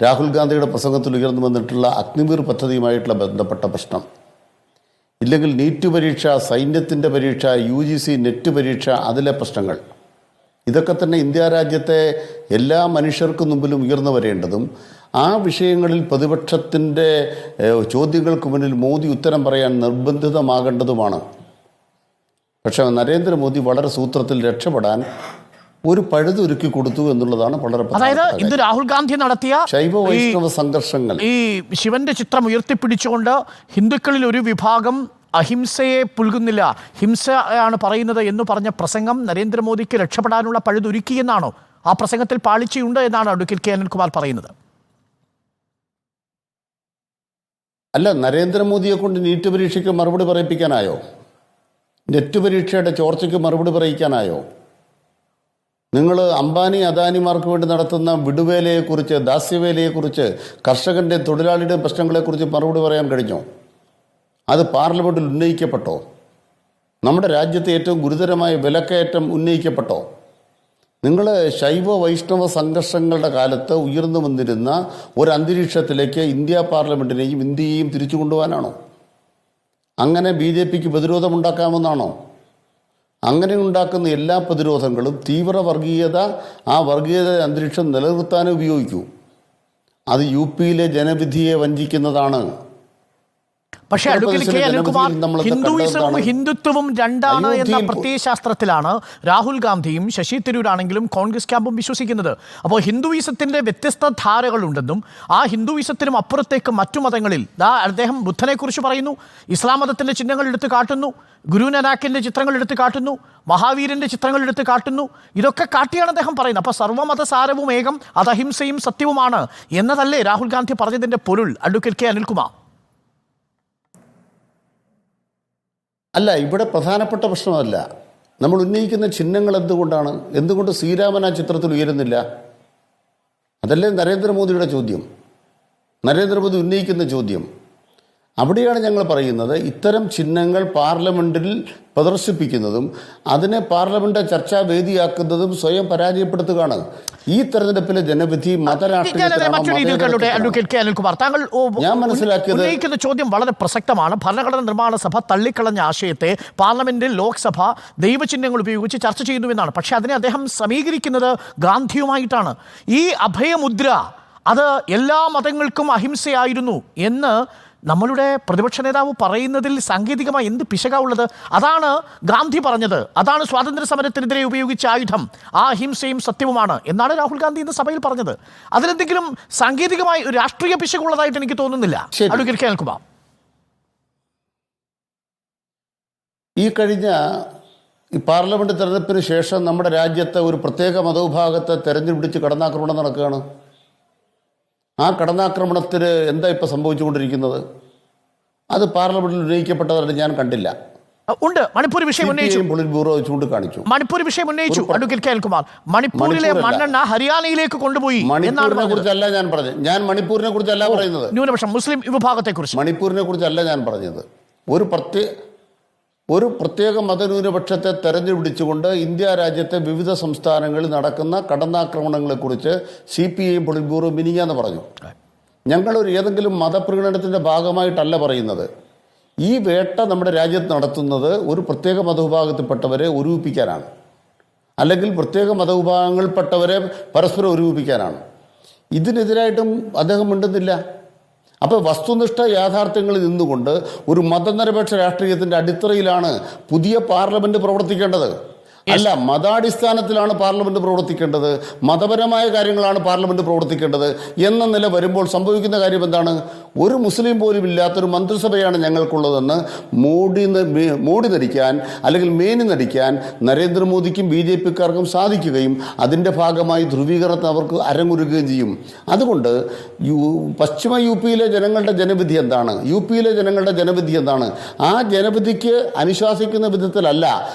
രാഹുൽ ഗാന്ധിയുടെ പ്രസംഗത്തിൽ ഉയർന്നു വന്നിട്ടുള്ള അഗ്നിവീർ പദ്ധതിയുമായിട്ടുള്ള ബന്ധപ്പെട്ട പ്രശ്നം, ഇല്ലെങ്കിൽ നീറ്റ് പരീക്ഷ, സൈന്യത്തിൻ്റെ പരീക്ഷ, UGC നെറ്റ് പരീക്ഷ, അതിലെ പ്രശ്നങ്ങൾ, ഇതൊക്കെ തന്നെ ഇന്ത്യ രാജ്യത്തെ എല്ലാ മനുഷ്യർക്കും മുമ്പിലും ഉയർന്നു വരേണ്ടതും ആ വിഷയങ്ങളിൽ പ്രതിപക്ഷത്തിൻ്റെ ചോദ്യങ്ങൾക്ക് മുന്നിൽ മോദി ഉത്തരം പറയാൻ നിർബന്ധിതമാകേണ്ടതുമാണ്. പക്ഷേ നരേന്ദ്രമോദി വളരെ സൂത്രത്തിൽ രക്ഷപ്പെടാൻ ഒരു പഴുതൊരുക്കി കൊടുത്തു എന്നുള്ളതാണ് വളരെ അതായത് ഇത് രാഹുൽ ഗാന്ധി നടത്തിയ ശൈവ വൈഷ്ണവ സംഘർഷങ്ങൾ, ഈ ശിവന്റെ ചിത്രം ഉയർത്തിപ്പിടിച്ചുകൊണ്ട് ഹിന്ദുക്കളിൽ ഒരു വിഭാഗം അഹിംസയെ പുൽകുന്നില്ല, ഹിംസയാണ് പറയുന്നത് എന്ന് പറഞ്ഞ പ്രസംഗം നരേന്ദ്രമോദിക്ക് രക്ഷപ്പെടാനുള്ള പഴുതൊരുക്കി എന്നാണോ? ആ പ്രസംഗത്തിൽ പാളിച്ചയുണ്ട് എന്നാണ് അഡ്വക്കേറ്റ് K. അനിൽകുമാർ പറയുന്നത്. അല്ല, നരേന്ദ്രമോദിയെ കൊണ്ട് നീറ്റ് പരീക്ഷയ്ക്ക് മറുപടി പറയിപ്പിക്കാനായോ? നെറ്റ് പരീക്ഷയുടെ ചോർച്ചയ്ക്ക് മറുപടി പറയിക്കാനായോ? നിങ്ങൾ അംബാനി അദാനിമാർക്ക് വേണ്ടി നടത്തുന്ന വിടുവേലയെക്കുറിച്ച്, ദാസ്യവേലയെക്കുറിച്ച്, കർഷകൻ്റെ തൊഴിലാളിയുടെ പ്രശ്നങ്ങളെക്കുറിച്ച് മറുപടി പറയാൻ കഴിഞ്ഞോ? അത് പാർലമെൻറ്റിൽ ഉന്നയിക്കപ്പെട്ടോ? നമ്മുടെ രാജ്യത്തെ ഏറ്റവും ഗുരുതരമായ വിലക്കയറ്റം ഉന്നയിക്കപ്പെട്ടോ? നിങ്ങൾ ശൈവ വൈഷ്ണവ സംഘർഷങ്ങളുടെ കാലത്ത് ഉയർന്നു വന്നിരുന്ന ഒരു അന്തരീക്ഷത്തിലേക്ക് ഇന്ത്യ പാർലമെൻറ്റിനെയും ഇന്ത്യയെയും തിരിച്ചു കൊണ്ടുപോകാനാണോ? അങ്ങനെ BJPക്ക് പ്രതിരോധമുണ്ടാക്കാമെന്നാണോ? അങ്ങനെ ഉണ്ടാക്കുന്ന എല്ലാ പ്രതിരോധങ്ങളും തീവ്ര വർഗീയത, ആ വർഗീയത അന്തരീക്ഷം നിലനിർത്താൻ ഉപയോഗിക്കൂ. അത് UPയിലെ ജനവിധിയെ വഞ്ചിക്കുന്നതാണ്. പക്ഷേ അഡ്വക്കേറ്റ് കെ അനിൽകുമാർ, ഹിന്ദുയിസവും ഹിന്ദുത്വവും രണ്ടാണ് എന്ന പ്രത്യയശാസ്ത്രത്തിലാണ് രാഹുൽ ഗാന്ധിയും ശശി തരൂരാണെങ്കിലും കോൺഗ്രസ് ക്യാമ്പും വിശ്വസിക്കുന്നത്. അപ്പോൾ ഹിന്ദുയിസത്തിൻ്റെ വ്യത്യസ്ത ധാരകളുണ്ടെന്നും ആ ഹിന്ദുയിസത്തിനും അപ്പുറത്തേക്ക് മറ്റു മതങ്ങളിൽ അദ്ദേഹം ബുദ്ധനെക്കുറിച്ച് പറയുന്നു, ഇസ്ലാം മതത്തിൻ്റെ ചിഹ്നങ്ങൾ എടുത്ത് കാട്ടുന്നു, ഗുരു നാനാക്കിൻ്റെ ചിത്രങ്ങൾ എടുത്ത് കാട്ടുന്നു, മഹാവീരൻ്റെ ചിത്രങ്ങൾ എടുത്ത് കാട്ടുന്നു. ഇതൊക്കെ കാട്ടിയാണ് അദ്ദേഹം പറയുന്നത്. അപ്പോൾ സർവ്വമതസാരവും ഏകം, അത് അഹിംസയും സത്യവുമാണ് എന്നതല്ലേ രാഹുൽ ഗാന്ധി പറഞ്ഞതിൻ്റെ പൊരുൾ, അഡ്വക്കേറ്റ് കെ അനിൽകുമാർ? അല്ല, ഇവിടെ പ്രധാനപ്പെട്ട പ്രശ്നമല്ല നമ്മൾ ഉന്നയിക്കുന്ന ചിഹ്നങ്ങൾ. എന്തുകൊണ്ട് ശ്രീരാമൻ ആ ചിത്രത്തിൽ ഉയരുന്നില്ല? അതല്ലേ നരേന്ദ്രമോദിയുടെ ചോദ്യം, നരേന്ദ്രമോദി ഉന്നയിക്കുന്ന ചോദ്യം. അവിടെയാണ് ഞങ്ങൾ പറയുന്നത്, ഇത്തരം ചിഹ്നങ്ങൾ പാർലമെൻറ്റിൽ പ്രദർശിപ്പിക്കുന്നതും അതിനെ പാർലമെന്റ് ചർച്ചാ വേദിയാക്കുന്നതും സ്വയം പരാജയപ്പെടുത്തുകയാണ്. ഈ തെരഞ്ഞെടുപ്പിലെ ജനവിധി ഞാൻ മനസ്സിലാക്കിയത് ചോദ്യം വളരെ പ്രസക്തമാണ്. ഭരണഘടനാ നിർമ്മാണ സഭ തള്ളിക്കളഞ്ഞ ആശയത്തെ പാർലമെന്റിൽ ലോക്സഭ ദൈവചിഹ്നങ്ങൾ ഉപയോഗിച്ച് ചർച്ച ചെയ്യുന്നുവെന്നാണ്. പക്ഷേ അതിനെ അദ്ദേഹം സമീകരിക്കുന്നത് ഗാന്ധിയുമായിട്ടാണ്. ഈ അഭയമുദ്ര അത് എല്ലാ മതങ്ങൾക്കും അഹിംസയായിരുന്നു എന്ന് നമ്മളുടെ പ്രതിപക്ഷ നേതാവ് പറയുന്നതിൽ സാങ്കേതികമായി എന്ത് പിശകാവുള്ളത്? അതാണ് ഗാന്ധി പറഞ്ഞത്, അതാണ് സ്വാതന്ത്ര്യ സമരത്തിനെതിരെ ഉപയോഗിച്ച ആയുധം, ആ അഹിംസയും സത്യവുമാണ് എന്നാണ് രാഹുൽ ഗാന്ധി ഇന്ന് സഭയിൽ പറഞ്ഞത്. അതിലെന്തെങ്കിലും സാങ്കേതികമായി ഒരു രാഷ്ട്രീയ പിശകുള്ളതായിട്ട് എനിക്ക് തോന്നുന്നില്ല. അഡ്വക്കേറ്റ് കെ അനിൽകുമാർ, ഈ കഴിഞ്ഞ പാർലമെന്റ് തെരഞ്ഞെടുപ്പിന് ശേഷം നമ്മുടെ രാജ്യത്തെ ഒരു പ്രത്യേക മതവിഭാഗത്തെ തെരഞ്ഞെടുപ്പിച്ച് കടന്നാക്രമണം നടക്കുകയാണ്. ആ കടന്നാക്രമണത്തിന് എന്താ ഇപ്പോൾ സംഭവിച്ചുകൊണ്ടിരിക്കുന്നത്? അത് പാർലമെന്റിൽ ഉന്നയിക്കപ്പെട്ടതായിട്ട് ഞാൻ കണ്ടില്ല. ഉണ്ട്. മണിപ്പൂർ വിഷയം ഉന്നയിച്ചു, പൊളിറ്റ് ബ്യൂറോ ചൂണ്ടിക്കാണിച്ചു. മണിപ്പൂർ വിഷയം ഉന്നയിച്ചു അഡ്വക്കേറ്റ് കെ അനിൽകുമാർ. മണിപ്പൂരിലെ മണ്ണെണ്ണ ഹരിയാനയിലേക്ക് കൊണ്ടുപോയി. മണിപ്പൂരിനെ കുറിച്ചല്ല ഞാൻ പറഞ്ഞത്. ഞാൻ മണിപ്പൂരിനെ കുറിച്ചല്ല പറയുന്നത്. ന്യൂനപക്ഷം മുസ്ലിം വിഭാഗത്തെ കുറിച്ച്, മണിപ്പൂരിനെ കുറിച്ചല്ല ഞാൻ പറഞ്ഞത്. ഒരു പ്രത്യേക മതന്യൂനപക്ഷത്തെ തെരഞ്ഞെടുപ്പിച്ചുകൊണ്ട് ഇന്ത്യ രാജ്യത്തെ വിവിധ സംസ്ഥാനങ്ങളിൽ നടക്കുന്ന കടന്നാക്രമണങ്ങളെക്കുറിച്ച് CPI പൊളിറ്റ് ബ്യൂറോ മിനിഞ്ഞാന്ന് പറഞ്ഞു. ഞങ്ങളൊരു ഏതെങ്കിലും മതപ്രകടനത്തിൻ്റെ ഭാഗമായിട്ടല്ല പറയുന്നത്. ഈ വേട്ട നമ്മുടെ രാജ്യത്ത് നടത്തുന്നത് ഒരു പ്രത്യേക മതവിഭാഗത്തിൽപ്പെട്ടവരെ ഒരുമിപ്പിക്കാനാണ്, അല്ലെങ്കിൽ പ്രത്യേക മതവിഭാഗങ്ങളിൽപ്പെട്ടവരെ പരസ്പരം ഒരുമിപ്പിക്കാനാണ്. ഇതിനെതിരായിട്ടും അദ്ദേഹം മിണ്ടുന്നില്ല. അപ്പോൾ വസ്തുനിഷ്ഠ യാഥാർത്ഥ്യങ്ങളിൽ നിന്നുകൊണ്ട് ഒരു മതനിരപേക്ഷ രാഷ്ട്രീയത്തിൻ്റെ അടിത്തറയിലാണ് പുതിയ പാർലമെന്റ് പ്രവർത്തിക്കേണ്ടത്. അല്ല, മതാടിസ്ഥാനത്തിലാണ് പാർലമെന്റ് പ്രവർത്തിക്കേണ്ടത്, മതപരമായ കാര്യങ്ങളാണ് പാർലമെന്റ് പ്രവർത്തിക്കേണ്ടത് എന്ന നില വരുമ്പോൾ സംഭവിക്കുന്ന കാര്യം എന്താണ്? ഒരു മുസ്ലിം പോലും ഇല്ലാത്തൊരു മന്ത്രിസഭയാണ് ഞങ്ങൾക്കുള്ളതെന്ന് മോടി നടിക്കാൻ അല്ലെങ്കിൽ മേനി നടിക്കാൻ നരേന്ദ്രമോദിക്കും BJPക്കാർക്കും സാധിക്കുകയും അതിൻ്റെ ഭാഗമായി ധ്രുവീകരണത്തിന് അവർക്ക് അരങ്ങൊരുക്കുകയും ചെയ്യും. അതുകൊണ്ട് പശ്ചിമ UPയിലെ ജനങ്ങളുടെ ജനവിധി എന്താണ്? UPയിലെ ജനങ്ങളുടെ ജനവിധി എന്താണ്? ആ ജനവിധിക്ക് അനുശാസിക്കുന്ന വിധത്തിലല്ല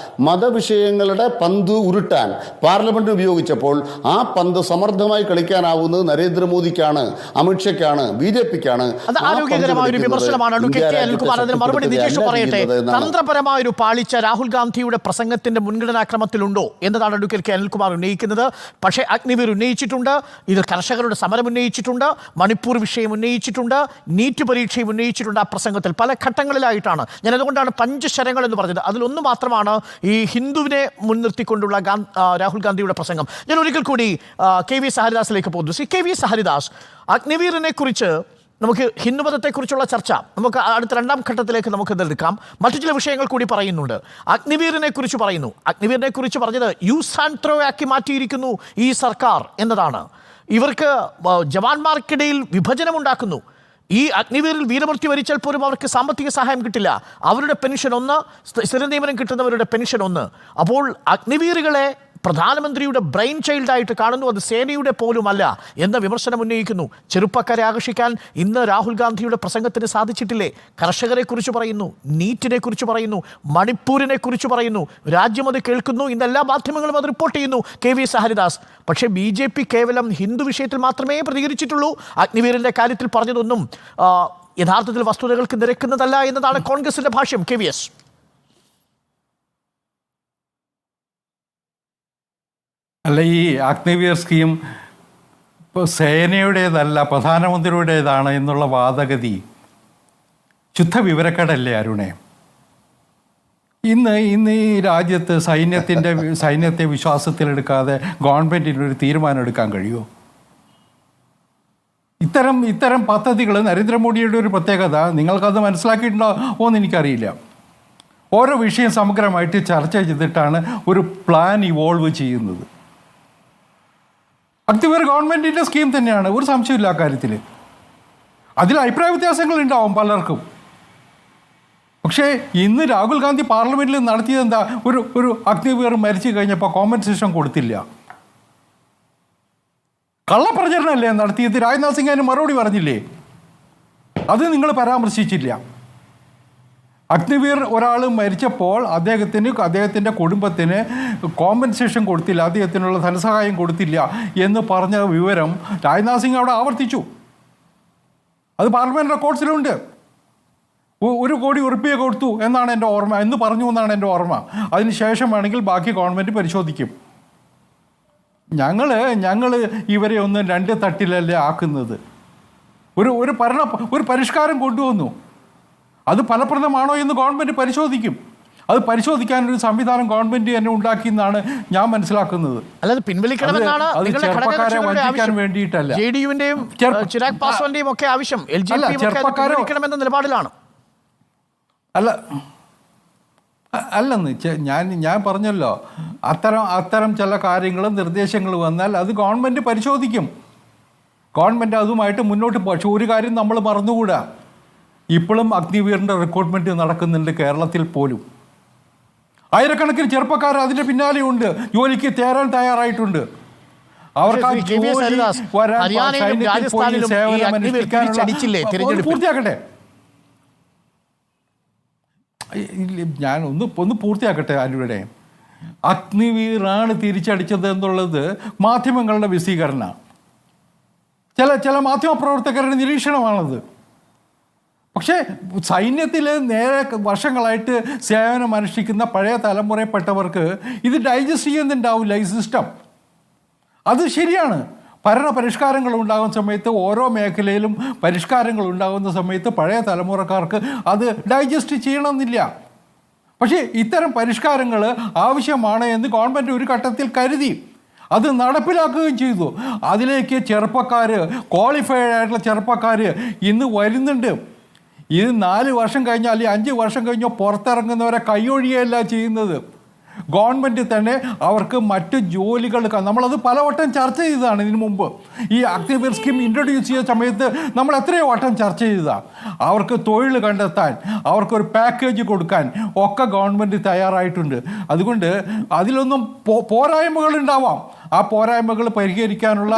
മതവിഷയങ്ങളുടെ പന്ത് ഉരുട്ടാൻ പാർലമെന്റ് ഉപയോഗിച്ചപ്പോൾ ആ പന്ത് സമർത്ഥമായി കളിക്കാനാവുന്നത് നരേന്ദ്രമോദിക്കാണ്, അമിത്ഷയ്ക്കാണ്, BJPക്കാണ്. അത് ആരോഗ്യകരമായ ഒരു വിമർശനമാണ് അഡ്വക്കേറ്റ് കെ അനിൽകുമാർ. അതിന് മറുപടി നിതീഷ് പറയട്ടെ. തന്ത്രപരമായ ഒരു പാളിച്ച രാഹുൽ ഗാന്ധിയുടെ പ്രസംഗത്തിന്റെ മുൻഗണനാക്രമത്തിലുണ്ടോ എന്നതാണ് അഡ്വക്കേറ്റ് കെ അനിൽകുമാർ ഉന്നയിക്കുന്നത്. പക്ഷേ അഗ്നിവീർ ഉന്നയിച്ചിട്ടുണ്ട്, ഇതിൽ കർഷകരുടെ സമരം ഉന്നയിച്ചിട്ടുണ്ട്, മണിപ്പൂർ വിഷയം ഉന്നയിച്ചിട്ടുണ്ട്, നീറ്റ് പരീക്ഷയും ഉന്നയിച്ചിട്ടുണ്ട്. ആ പ്രസംഗത്തിൽ പല ഘട്ടങ്ങളിലായിട്ടാണ്. ഞാൻ അതുകൊണ്ടാണ് പഞ്ചശരങ്ങൾ എന്ന് പറഞ്ഞത്. അതിലൊന്ന് മാത്രമാണ് ഈ ഹിന്ദുവിനെ മുൻനിർത്തിക്കൊണ്ടുള്ള രാഹുൽ ഗാന്ധിയുടെ പ്രസംഗം. ഞാൻ ഒരിക്കൽ കൂടി KV സഹരിദാസിലേക്ക് പോകുന്നു. KV സഹരിദാസ്, അഗ്നിവീറിനെ കുറിച്ച് നമുക്ക് ഹിന്ദുമതത്തെക്കുറിച്ചുള്ള ചർച്ച നമുക്ക് അടുത്ത രണ്ടാം ഘട്ടത്തിലേക്ക് നമുക്ക് എടുക്കാം. മറ്റു ചില വിഷയങ്ങൾ കൂടി പറയുന്നുണ്ട്. അഗ്നിവീറിനെ കുറിച്ച് പറയുന്നു. അഗ്നിവീറിനെ കുറിച്ച് പറഞ്ഞത് യൂസ് ആൻഡ് ത്രോ ആക്കി മാറ്റിയിരിക്കുന്നു ഈ സർക്കാർ എന്നതാണ്. ഇവർക്ക് ജവാന്മാർക്കിടയിൽ വിഭജനമുണ്ടാക്കുന്നു. ഈ അഗ്നിവീറിൽ വീരമൃത്യു വരിച്ചാൽ പോലും അവർക്ക് സാമ്പത്തിക സഹായം കിട്ടില്ല. അവരുടെ പെൻഷൻ 1, സ്ഥിര നിയമനം കിട്ടുന്നവരുടെ പെൻഷൻ 1. അപ്പോൾ അഗ്നിവീറുകളെ പ്രധാനമന്ത്രിയുടെ ബ്രെയിൻ ചൈൽഡായിട്ട് കാണുന്നു, അത് സേനയുടെ പോലുമല്ല എന്ന വിമർശനം ഉന്നയിക്കുന്നു. ചെറുപ്പക്കാരെ ആകർഷിക്കാൻ ഇന്ന് രാഹുൽ ഗാന്ധിയുടെ പ്രസംഗത്തിന് സാധിച്ചിട്ടില്ലേ? കർഷകരെക്കുറിച്ച് പറയുന്നു, നീറ്റിനെ കുറിച്ച് പറയുന്നു, മണിപ്പൂരിനെ കുറിച്ച് പറയുന്നു, രാജ്യം അത് കേൾക്കുന്നു. ഇന്ന് എല്ലാ മാധ്യമങ്ങളും അത് റിപ്പോർട്ട് ചെയ്യുന്നു. KV ഹരിദാസ്. പക്ഷേ BJP കേവലം ഹിന്ദു വിഷയത്തിൽ മാത്രമേ പ്രതികരിച്ചിട്ടുള്ളൂ. അഗ്നിവീറിൻ്റെ കാര്യത്തിൽ പറഞ്ഞതൊന്നും യഥാർത്ഥത്തിൽ വസ്തുതകൾക്ക് നിരക്കുന്നതല്ല എന്നതാണ് കോൺഗ്രസിന്റെ ഭാഷ്യം. KVS. അല്ല, ഈ അഗ്നിവീർ സ്കീം ഇപ്പോൾ സേനയുടേതല്ല പ്രധാനമന്ത്രിയുടേതാണ് എന്നുള്ള വാദഗതി ശുദ്ധ വിവരക്കേടല്ലേ അരുണേ? ഇന്ന് ഈ രാജ്യത്ത് സൈന്യത്തെ വിശ്വാസത്തിലെടുക്കാതെ ഗവൺമെൻറ്റിന് ഒരു തീരുമാനം എടുക്കാൻ കഴിയുമോ? ഇത്തരം പദ്ധതികൾ നരേന്ദ്രമോദിയുടെ ഒരു പ്രത്യേകത, നിങ്ങൾക്കത് മനസ്സിലാക്കിയിട്ടുണ്ടോ എന്ന് എനിക്കറിയില്ല. ഓരോ വിഷയം സമഗ്രമായിട്ട് ചർച്ച ചെയ്തിട്ടാണ് ഒരു പ്ലാൻ ഇവോൾവ് ചെയ്യുന്നത്. അഗ്നിവീർ ഗവൺമെൻറ്റിൻ്റെ സ്കീം തന്നെയാണ്, ഒരു സംശയമില്ല അക്കാര്യത്തിൽ. അതിൽ അഭിപ്രായ വ്യത്യാസങ്ങൾ ഉണ്ടാവും പലർക്കും. പക്ഷേ ഇന്ന് രാഹുൽ ഗാന്ധി പാർലമെൻറ്റിൽ നടത്തിയത് എന്താ? ഒരു അഗ്നിവീർ മരിച്ചു കഴിഞ്ഞപ്പോൾ കോമ്പൻസേഷൻ കൊടുത്തില്ല. കള്ളപ്രചരണമല്ലേ നടത്തിയത്? രാജ്നാഥ് സിംഗ് അതിന് മറുപടി പറഞ്ഞില്ലേ? അത് നിങ്ങൾ പരാമർശിച്ചില്ല. അഗ്നിവീർ ഒരാൾ മരിച്ചപ്പോൾ അദ്ദേഹത്തിൻ്റെ കുടുംബത്തിന് കോമ്പൻസേഷൻ കൊടുത്തില്ല, അദ്ദേഹത്തിനുള്ള ധനസഹായം കൊടുത്തില്ല എന്ന് പറഞ്ഞ വിവരം രാജ്നാഥ് സിംഗ് അവിടെ ആവർത്തിച്ചു. അത് പാർലമെൻറ്റ് റെക്കോർഡ്സിലുണ്ട്. 1 കോടി ഉറുപ്പിക കൊടുത്തു എന്നാണ് എൻ്റെ ഓർമ്മ, എന്ന് പറഞ്ഞു എന്നാണ് എൻ്റെ ഓർമ്മ. അതിന് ശേഷം വേണമെങ്കിൽ ബാക്കി ഗവൺമെൻറ് പരിശോധിക്കും. ഞങ്ങൾ ഇവരെ ഒന്നും 2 തട്ടിലല്ലേ ആക്കുന്നത്. ഒരു പരിഷ്കാരം കൊണ്ടുവന്നു. അത് ഫലപ്രദമാണോ എന്ന് ഗവൺമെൻറ് പരിശോധിക്കും. അത് പരിശോധിക്കാനൊരു സംവിധാനം ഗവൺമെൻറ് തന്നെ ഉണ്ടാക്കിയെന്നാണ് ഞാൻ മനസ്സിലാക്കുന്നത്. അല്ലാതെ പിൻവലിക്കണമെന്നാണ് ചെറുപ്പക്കാരെ വഞ്ചിക്കാൻ വേണ്ടിയിട്ടല്ല. JDU-വിന്റെയും ചിരാഗ് പാസ്വാന്റെയും ഒക്കെ ആവശ്യം എന്ന നിലപാടിലാണ്. അല്ലെന്ന് ഞാൻ പറഞ്ഞല്ലോ, അത്തരം ചില കാര്യങ്ങളും നിർദ്ദേശങ്ങൾ വന്നാൽ അത് ഗവൺമെൻറ് പരിശോധിക്കും. ഗവൺമെൻറ് അതുമായിട്ട് മുന്നോട്ട് പോകും. പക്ഷെ ഒരു കാര്യം നമ്മൾ മറന്നുകൂടാ, ഇപ്പോഴും അഗ്നിവീറിൻ്റെ റിക്രൂട്ട്മെൻറ്റ് നടക്കുന്നുണ്ട് കേരളത്തിൽ പോലും. ആയിരക്കണക്കിന് ചെറുപ്പക്കാർ അതിൻ്റെ പിന്നാലെയുണ്ട്, ജോലിക്ക് ചേരാൻ തയ്യാറായിട്ടുണ്ട്. അവർക്ക് പൂർത്തിയാക്കട്ടെ. ഞാൻ ഒന്ന് പൂർത്തിയാക്കട്ടെ. ആരുടെ അഗ്നിവീറാണ് തിരിച്ചടിച്ചത് എന്നുള്ളത് മാധ്യമങ്ങളുടെ വിശദീകരണ, ചില മാധ്യമപ്രവർത്തകരുടെ നിരീക്ഷണമാണത്. പക്ഷേ സൈന്യത്തിൽ നേരെ വർഷങ്ങളായിട്ട് സേവനം അനുഷ്ഠിക്കുന്ന പഴയ തലമുറയിൽപ്പെട്ടവർക്ക് ഇത് ഡൈജസ്റ്റ് ചെയ്യുന്നുണ്ടാവില്ല ഈ സിസ്റ്റം. അത് ശരിയാണ്. ഭരണ പരിഷ്കാരങ്ങൾ ഉണ്ടാകുന്ന സമയത്ത്, ഓരോ മേഖലയിലും പരിഷ്കാരങ്ങൾ ഉണ്ടാകുന്ന സമയത്ത് പഴയ തലമുറക്കാർക്ക് അത് ഡൈജസ്റ്റ് ചെയ്യണമെന്നില്ല. പക്ഷേ ഇത്തരം പരിഷ്കാരങ്ങൾ ആവശ്യമാണ് എന്ന് ഗവൺമെൻറ് ഒരു ഘട്ടത്തിൽ കരുതി അത് നടപ്പിലാക്കുകയും ചെയ്തു. അതിലേക്ക് ചെറുപ്പക്കാർ, ക്വാളിഫൈഡ് ആയിട്ടുള്ള ചെറുപ്പക്കാർ ഇന്ന് വരുന്നുണ്ട്. ഇത് 4 വർഷം കഴിഞ്ഞോ അല്ലെങ്കിൽ 5 വർഷം കഴിഞ്ഞോ പുറത്തിറങ്ങുന്നവരെ കൈയൊഴിയല്ല ചെയ്യുന്നത്. ഗവൺമെൻറ് തന്നെ അവർക്ക് മറ്റ് ജോലികൾ, നമ്മളത് പലവട്ടം ചർച്ച ചെയ്തതാണ് ഇതിനു മുമ്പ്. ഈ അഗ്നിവീർ സ്കീം ഇൻട്രൊഡ്യൂസ് ചെയ്ത സമയത്ത് നമ്മൾ എത്രയോ വട്ടം ചർച്ച ചെയ്തതാണ്. അവർക്ക് തൊഴിൽ കണ്ടെത്താൻ, അവർക്കൊരു പാക്കേജ് കൊടുക്കാൻ ഒക്കെ ഗവൺമെൻറ് തയ്യാറായിട്ടുണ്ട്. അതുകൊണ്ട് അതിലൊന്നും പോരായ്മകളുണ്ടാവാം. ആ പോരായ്മകൾ പരിഹരിക്കാനുള്ള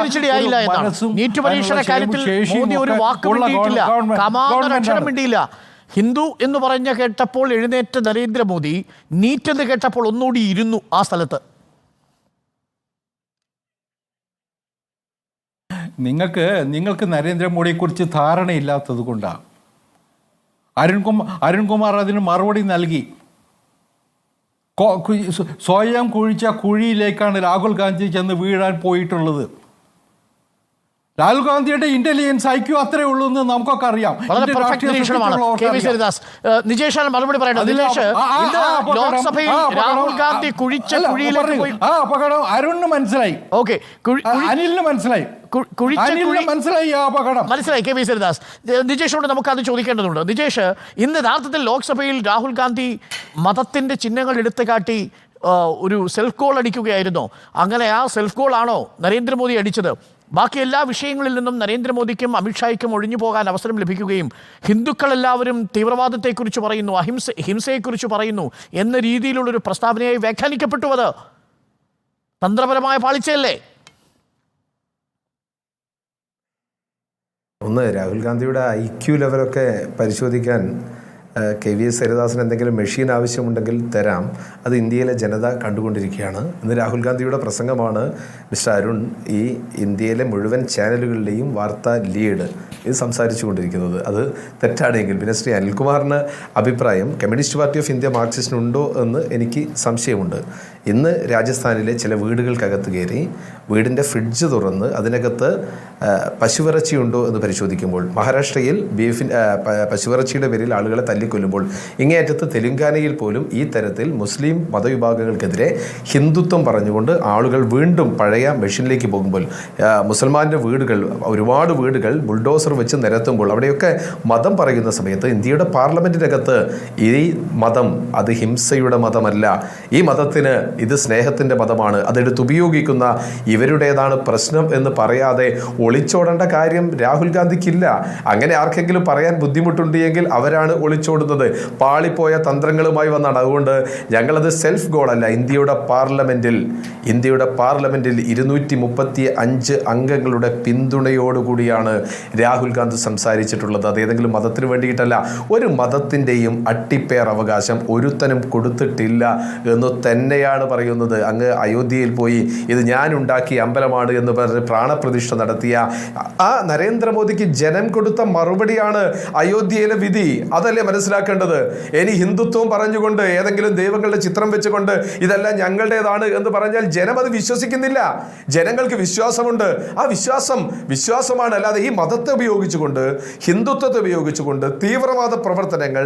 ഹിന്ദു എന്ന് പറഞ്ഞ കേട്ടപ്പോൾ എഴുന്നേറ്റ നരേന്ദ്രമോദി നീറ്റ് എന്ന് കേട്ടപ്പോൾ ഒന്നുകൂടി ഇരുന്നു ആ സ്ഥലത്ത്. നിങ്ങൾക്ക് നരേന്ദ്രമോദിയെക്കുറിച്ച് ധാരണയില്ലാത്തത് കൊണ്ടാണ്. അരുൺകുമാർ അതിന് മറുപടി നൽകി. സ്വയം കുഴിച്ച കുഴിയിലേക്കാണ് രാഹുൽ ഗാന്ധി ചെന്ന് വീഴാൻ പോയിട്ടുള്ളത്. രാഹുൽ ഗാന്ധിയുടെ ഇന്റലിജൻസ് IQ അത്രേ ഉള്ളൂ എന്ന് നമുക്കൊക്കെ അറിയാം. അപകടം അരുണിന് മനസ്സിലായി, അനിലിന് മനസ്സിലായി, മനസ്സിലായി. KV ഹരിദാസ്, നിജേഷോട് നമുക്ക് അത് ചോദിക്കേണ്ടതുണ്ട്. നിജേഷ്, ഇന്ന് യഥാർത്ഥത്തിൽ ലോക്സഭയിൽ രാഹുൽ ഗാന്ധി മതത്തിന്റെ ചിഹ്നങ്ങൾ എടുത്തു കാട്ടി ഒരു സെൽഫ് ഗോൾ അടിക്കുകയായിരുന്നോ? അങ്ങനെ ആ സെൽഫ് ഗോൾ ആണോ നരേന്ദ്രമോദി അടിച്ചത്? ബാക്കി എല്ലാ വിഷയങ്ങളിൽ നിന്നും നരേന്ദ്രമോദിക്കും അമിത്ഷായ്ക്കും ഒഴിഞ്ഞു പോകാൻ അവസരം ലഭിക്കുകയും ഹിന്ദുക്കളെല്ലാവരും തീവ്രവാദത്തെക്കുറിച്ച് പറയുന്നു, ഹിംസയെക്കുറിച്ച് പറയുന്നു എന്ന രീതിയിലുള്ളൊരു പ്രസ്താവനയായി വ്യാഖ്യാനിക്കപ്പെട്ടു. അത് തന്ത്രപരമായ പാളിച്ചയല്ലേ? ഒന്ന് രാഹുൽ ഗാന്ധിയുടെ IQ ലെവലൊക്കെ പരിശോധിക്കാൻ KVS ഹരിദാസിന് എന്തെങ്കിലും മെഷീൻ ആവശ്യമുണ്ടെങ്കിൽ തരാം. അത് ഇന്ത്യയിലെ ജനത കണ്ടുകൊണ്ടിരിക്കുകയാണ്. ഇന്ന് രാഹുൽ ഗാന്ധിയുടെ പ്രസംഗമാണ് മിസ്റ്റർ അരുൺ ഈ ഇന്ത്യയിലെ മുഴുവൻ ചാനലുകളിലെയും വാർത്താ ലീഡ് ഇത് സംസാരിച്ചു കൊണ്ടിരിക്കുന്നത്. അത് തെറ്റാണെങ്കിൽ പിന്നെ ശ്രീ അനിൽകുമാറിന് അഭിപ്രായം കമ്മ്യൂണിസ്റ്റ് പാർട്ടി ഓഫ് ഇന്ത്യ മാർക്സിസ്റ്റിനുണ്ടോ എന്ന് എനിക്ക് സംശയമുണ്ട്. ഇന്ന് രാജസ്ഥാനിലെ ചില വീടുകൾക്കകത്ത് കയറി വീടിൻ്റെ ഫ്രിഡ്ജ് തുറന്ന് അതിനകത്ത് പശുവിറച്ചി ഉണ്ടോ എന്ന് പരിശോധിക്കുമ്പോൾ, മഹാരാഷ്ട്രയിൽ പശുവിറച്ചിയുടെ പേരിൽ ആളുകളെ തല്ലിക്കൊല്ലുമ്പോൾ, ഇങ്ങേയറ്റത്ത് തെലുങ്കാനയിൽ പോലും ഈ തരത്തിൽ മുസ്ലിം മതവിഭാഗങ്ങൾക്കെതിരെ ഹിന്ദുത്വം പറഞ്ഞുകൊണ്ട് ആളുകൾ വീണ്ടും പഴയ മെഷീനിലേക്ക് പോകുമ്പോൾ, മുസൽമാൻ്റെ വീടുകൾ ഒരുപാട് വീടുകൾ ബുൾഡോസർ വെച്ച് നിരത്തുമ്പോൾ, അവിടെയൊക്കെ മതം പറയുന്ന സമയത്ത് ഇന്ത്യയുടെ പാർലമെൻറ്റിനകത്ത് ഈ മതം അത് ഹിംസയുടെ മതമല്ല, ഈ മതത്തിന് ഇത് സ്നേഹത്തിൻ്റെ മതമാണ്, അതെടുത്ത് ഉപയോഗിക്കുന്ന ഇവരുടേതാണ് പ്രശ്നം എന്ന് പറയാതെ ഒളിച്ചോടേണ്ട കാര്യം രാഹുൽ ഗാന്ധിക്കില്ല. അങ്ങനെ ആർക്കെങ്കിലും പറയാൻ ബുദ്ധിമുട്ടുണ്ടെങ്കിൽ അവരാണ് ഒളിച്ചോടുന്നത്, പാളിപ്പോയ തന്ത്രങ്ങളുമായി വന്നാണ്. അതുകൊണ്ട് ഞങ്ങളത് സെൽഫ് ഗോളല്ല. ഇന്ത്യയുടെ പാർലമെൻറ്റിൽ 235 അംഗങ്ങളുടെ പിന്തുണയോടുകൂടിയാണ് രാഹുൽ ഗാന്ധി സംസാരിച്ചിട്ടുള്ളത്. അത് ഏതെങ്കിലും മതത്തിന് വേണ്ടിയിട്ടല്ല. ഒരു മതത്തിൻ്റെയും അട്ടിപ്പേർ അവകാശം ഒരുത്തനും കൊടുത്തിട്ടില്ല എന്ന് തന്നെയാണ് പറയുന്നത്. അങ്ങ് അയോധ്യയിൽ പോയി ഇത് ഞാൻ ഉണ്ടാക്കിയ അമ്പലമാണ് എന്ന് പറഞ്ഞ് പ്രാണപ്രതിഷ്ഠ നടത്തിയ ആ നരേന്ദ്രമോദിക്ക് ജനം കൊടുത്ത മറുപടിയാണ് അയോധ്യയിലെ വിധി. അതല്ലേ മനസ്സിലാക്കേണ്ടത്? ഇനി ഹിന്ദുത്വം പറഞ്ഞുകൊണ്ട് ഏതെങ്കിലും ദൈവങ്ങളുടെ ചിത്രം വെച്ചുകൊണ്ട് ഇതെല്ലാം ഞങ്ങളുടേതാണ് എന്ന് പറഞ്ഞാൽ ജനം അത് വിശ്വസിക്കുന്നില്ല. ജനങ്ങൾക്ക് വിശ്വാസമുണ്ട്. ആ വിശ്വാസമാണ്. അല്ലാതെ ഈ മതത്തെ ഉപയോഗിച്ചുകൊണ്ട്, ഹിന്ദുത്വത്തെ ഉപയോഗിച്ചുകൊണ്ട് തീവ്രവാദ പ്രവർത്തനങ്ങൾ,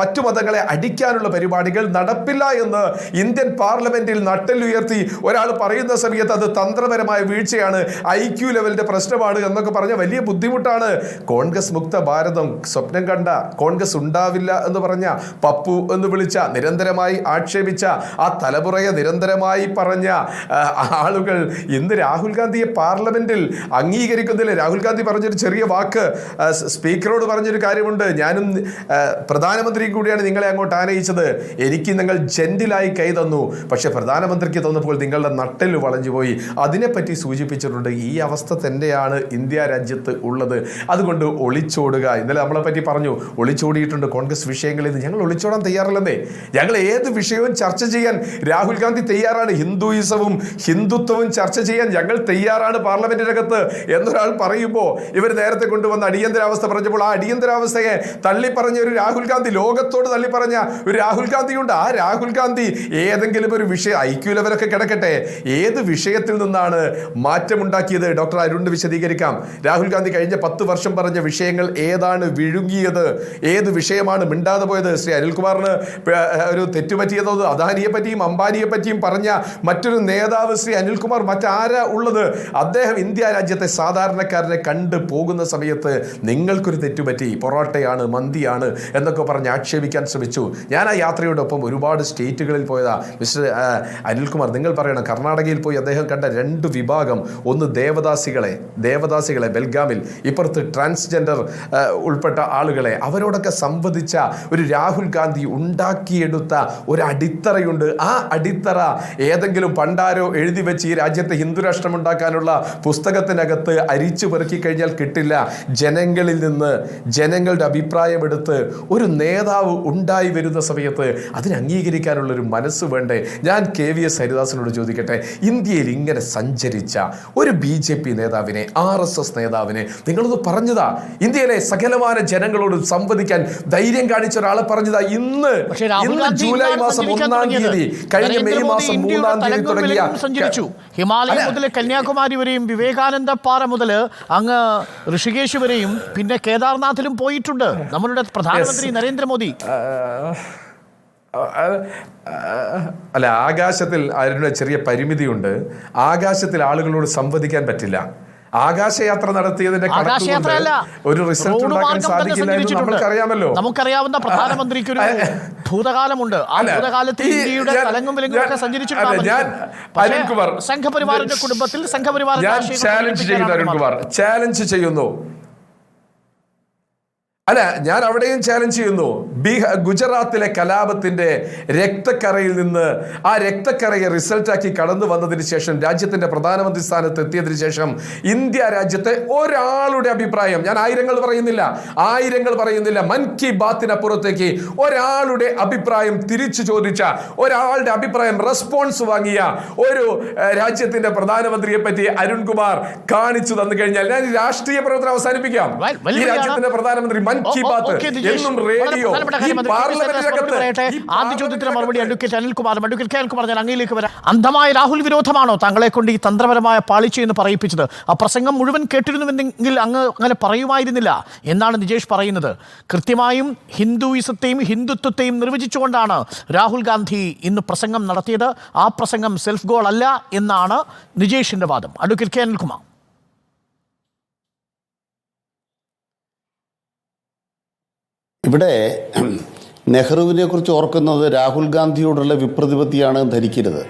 മറ്റു മതങ്ങളെ അടിക്കാനുള്ള പരിപാടികൾ നടപ്പില്ല എന്ന് ഇന്ത്യൻ പാർലമെന്റിൽ നട്ടെല്ലുയർത്തി ഒരാൾ പറയുന്ന സമയത്ത് അത് തന്ത്രപരമായ വീഴ്ചയാണ്, IQ ലെവലിന്റെ പ്രശ്നമാണ് എന്നൊക്കെ പറഞ്ഞ വലിയ ബുദ്ധിമുട്ടാണ്. കോൺഗ്രസ് മുക്ത ഭാരതം സ്വപ്നം കണ്ട, കോൺഗ്രസ് ഉണ്ടാവില്ല എന്ന് പറഞ്ഞ, പപ്പു എന്ന് വിളിച്ച, നിരന്തരമായി ആക്ഷേപിച്ച, ആ തലമുറയെ നിരന്തരമായി പറഞ്ഞ ആളുകൾ ഇന്ന് രാഹുൽ ഗാന്ധിയെ പാർലമെന്റിൽ അംഗീകരിക്കുന്നില്ല. രാഹുൽ ഗാന്ധി പറഞ്ഞൊരു ചെറിയ വാക്ക്, സ്പീക്കറോട് പറഞ്ഞൊരു കാര്യമുണ്ട്, ഞാനും പ്രധാനമന്ത്രി കൂടിയാണ് നിങ്ങളെ അങ്ങോട്ട് ആനയിച്ചത്, എനിക്ക് നിങ്ങൾ ജെന്റിലായി കൈ തന്നു, പക്ഷെ പ്രധാനമന്ത്രിക്ക് തന്നപ്പോൾ നിങ്ങളുടെ നട്ടെല്ല് വളഞ്ഞുപോയി. അതിനെപ്പറ്റി സൂചിപ്പിച്ചിട്ടുണ്ട്. ഈ അവസ്ഥ തന്നെയാണ് ഇന്ത്യ രാജ്യത്ത് ഉള്ളത്. അതുകൊണ്ട് ഒളിച്ചോടുക, ഇന്നലെ നമ്മളെ പറ്റി പറഞ്ഞു, ഒളിച്ചോടിയിട്ടുണ്ട് കോൺഗ്രസ് വിഷയങ്ങളിൽ നിന്ന്. ഞങ്ങൾ ഒളിച്ചോടാൻ തയ്യാറല്ലെന്നേ. ഞങ്ങൾ ഏത് വിഷയവും ചർച്ച ചെയ്യാൻ രാഹുൽ ഗാന്ധി തയ്യാറാണ്. ഹിന്ദുത്വവും ചർച്ച ചെയ്യാൻ ഞങ്ങൾ തയ്യാറാണ് പാർലമെന്റിനകത്ത് എന്നൊരാൾ പറയുമ്പോൾ, ഇവർ നേരത്തെ കൊണ്ടുവന്ന അടിയന്തരാവസ്ഥ പറഞ്ഞപ്പോൾ ആ അടിയന്തരാവസ്ഥയെ തള്ളിപ്പറഞ്ഞ ഒരു രാഹുൽ ഗാന്ധി, ലോകത്തോട് തള്ളിപ്പറഞ്ഞ ഒരു രാഹുൽ ഗാന്ധിയുണ്ട്. ആ രാഹുൽ ഗാന്ധി ഏതെങ്കിലും ഒരു വിഷയം, IQ ലെവലൊക്കെ കിടക്കട്ടെ, ഏത് വിഷയത്തിൽ നിന്നാണ് മാറ്റമുണ്ടാക്കിയത്? ഡോക്ടർ അരുൺ വിശദീകരിക്കാം. രാഹുൽ ഗാന്ധി കഴിഞ്ഞ 10 വർഷം പറഞ്ഞ വിഷയങ്ങൾ ഏതാണ് വിഴുങ്ങിയത്? ഏത് വിഷയമാണ് മിണ്ടാതെ പോയത്? ശ്രീ അനിൽകുമാറിന് ഒരു തെറ്റുപറ്റിയതോ? അദാനിയെ പറ്റിയും അംബാനിയെ പറ്റിയും പറഞ്ഞ മറ്റൊരു നേതാവ് ശ്രീ അനിൽകുമാർ, മറ്റാരാ ഉള്ളത്? അദ്ദേഹം ഇന്ത്യ രാജ്യത്തെ സാധാരണക്കാരനെ കണ്ടു പോകുന്ന സമയത്ത് നിങ്ങൾക്കൊരു തെറ്റുപറ്റി, പൊറോട്ടയാണ്, മന്തിയാണ് എന്നൊക്കെ പറഞ്ഞ് ആക്ഷേപിക്കാൻ ശ്രമിച്ചു. ഞാൻ ആ യാത്രയോടൊപ്പം ഒരുപാട് സ്റ്റേറ്റുകളിൽ പോയതാ. മിസ്റ്റർ അനിൽകുമാർ, നിങ്ങൾ പറയണം, കർണാടകയിൽ പോയി അദ്ദേഹം കണ്ട 2 വിഭാഗം, ഒന്ന് ദേവദാസികളെ ബെൽഗാമിൽ, ഇപ്പുറത്ത് ട്രാൻസ്ജെൻഡർ ഉൾപ്പെട്ട ആളുകളെ, അവരോടൊക്കെ സംവദിച്ച ഒരു രാഹുൽ ഗാന്ധി ഉണ്ടാക്കിയെടുത്ത ഒരു അടിത്തറയുണ്ട്. ആ അടിത്തറ ഏതെങ്കിലും പണ്ടാരോ എഴുതി വെച്ച് ഈ രാജ്യത്തെ ഹിന്ദുരാഷ്ട്രം ഉണ്ടാക്കാനുള്ള പുസ്തകത്തിനകത്ത് അരിച്ചു പെറുക്കി കഴിഞ്ഞാൽ കിട്ടില്ല. ജനങ്ങളിൽ നിന്ന് ജനങ്ങളുടെ അഭിപ്രായമെടുത്ത് ഒരു നേതാവ് ഉണ്ടായി വരുന്ന സമയത്ത് അതിനെ അംഗീകരിക്കാനുള്ളൊരു മനസ്സ് വേണ്ടേ? ഞാൻ KVS ഹരിദാസിനോട് ചോദിക്കട്ടെ, ഇന്ത്യയിൽ ഇങ്ങനെ സഞ്ചരിച്ച ഒരു BJP നേതാവിനെ, RSS നേതാവിനെ നിങ്ങളൊന്ന് പറഞ്ഞതാ? ഇന്ത്യയിലെ സകലമാന ജനങ്ങളോട് സംവദിക്കാൻ ധൈര്യം കാണിച്ച ഒരാളെ പറഞ്ഞതാ? ഇന്ന് ജൂലൈ മാസം 1-ാം തീയതി, കഴിഞ്ഞ മെയ് മാസം 3-ാം തീയതി തുടങ്ങിയ സഞ്ചരിച്ചു. ഹിമാലയം മുതൽ കന്യാകുമാരി വരെയും, വിവേകാനന്ദ പാറ മുതൽ അങ്ങ് ഋഷികേശ് വരെയും, പിന്നെ കേദാർനാഥിലും പോയിട്ടുണ്ട് നമ്മളുടെ പ്രധാനമന്ത്രി നരേന്ദ്രമോദി. അല്ല, ആകാശത്തിൽ അതിനുള്ള ചെറിയ പരിമിതിയുണ്ട്. ആകാശത്തിൽ ആളുകളോട് സംവദിക്കാൻ പറ്റില്ല. ആകാശയാത്ര നടത്തിയതിന്റെ ഒരു റിസൾട്ട് ഉണ്ടാക്കാൻ സാധിക്കില്ല എന്ന് നമുക്കറിയാമല്ലോ. നമുക്കറിയാവുന്ന പ്രധാനമന്ത്രിക്ക് ഒരു ഭൂതകാലമുണ്ട്. ആ ഭൂതകാലത്തിൽ ഇന്ത്യയുടെ തലങ്ങും വിലങ്ങുമൊക്കെ സഞ്ചരിച്ചിട്ടുണ്ട്. സംഘപരിവാറിന്റെ കുടുംബത്തിൽ ചാലഞ്ച് ചെയ്യുന്നു. അല്ല, ഞാൻ അവിടെയും ചാലഞ്ച് ചെയ്യുന്നു. ഗുജറാത്തിലെ കലാപത്തിന്റെ രക്തക്കറയിൽ നിന്ന് ആ രക്തക്കറയെ റിസൾട്ടാക്കി കടന്നു വന്നതിന് ശേഷം, രാജ്യത്തിന്റെ പ്രധാനമന്ത്രി സ്ഥാനത്ത് എത്തിയതിനു ശേഷം ഇന്ത്യ രാജ്യത്തെ ഒരാളുടെ അഭിപ്രായം, ഞാൻ ആയിരങ്ങൾ പറയുന്നില്ല, മൻ കി ബാത്തിനപ്പുറത്തേക്ക് ഒരാളുടെ അഭിപ്രായം തിരിച്ചു ചോദിച്ച, ഒരാളുടെ അഭിപ്രായം റെസ്പോൺസ് വാങ്ങിയ ഒരു രാജ്യത്തിന്റെ പ്രധാനമന്ത്രിയെ പറ്റി അരുൺകുമാർ കാണിച്ചു തന്നു കഴിഞ്ഞാൽ ഞാൻ രാഷ്ട്രീയ പ്രവർത്തനം അവസാനിപ്പിക്കാം. ഈ രാജ്യത്തിന്റെ പ്രധാനമന്ത്രി ആദ്യ ചോദ്യത്തിന് മറുപടി അഡ്വക്കേറ്റ് അനിൽകുമാർ. അഡ്വക്കേറ്റ് അനിൽകുമാർ, ഞാൻ അങ്ങയിലേക്ക് വരാം. അന്ധമായ രാഹുൽ വിരോധമാണോ താങ്കളെ കൊണ്ട് ഈ തന്ത്രപരമായ പാളിച്ച എന്ന് പറയിപ്പിച്ചത്? ആ പ്രസംഗം മുഴുവൻ കേട്ടിരുന്നുവെങ്കിൽ അങ്ങ് അങ്ങനെ പറയുമായിരുന്നില്ല എന്നാണ് നിജേഷ് പറയുന്നത്. കൃത്യമായും ഹിന്ദുയിസത്തെയും ഹിന്ദുത്വത്തെയും നിർവചിച്ചുകൊണ്ടാണ് രാഹുൽ ഗാന്ധി ഇന്ന് പ്രസംഗം നടത്തിയത്. ആ പ്രസംഗം സെൽഫ് ഗോൾ അല്ല എന്നാണ് നിജേഷിന്റെ വാദം. Advocate K Anilkumar. ഇവിടെ നെഹ്റുവിനെ കുറിച്ച് ഓർക്കുന്നത് രാഹുൽ ഗാന്ധിയോടുള്ള വിപ്രതിപത്തിയാണ് ധരിക്കരുത്.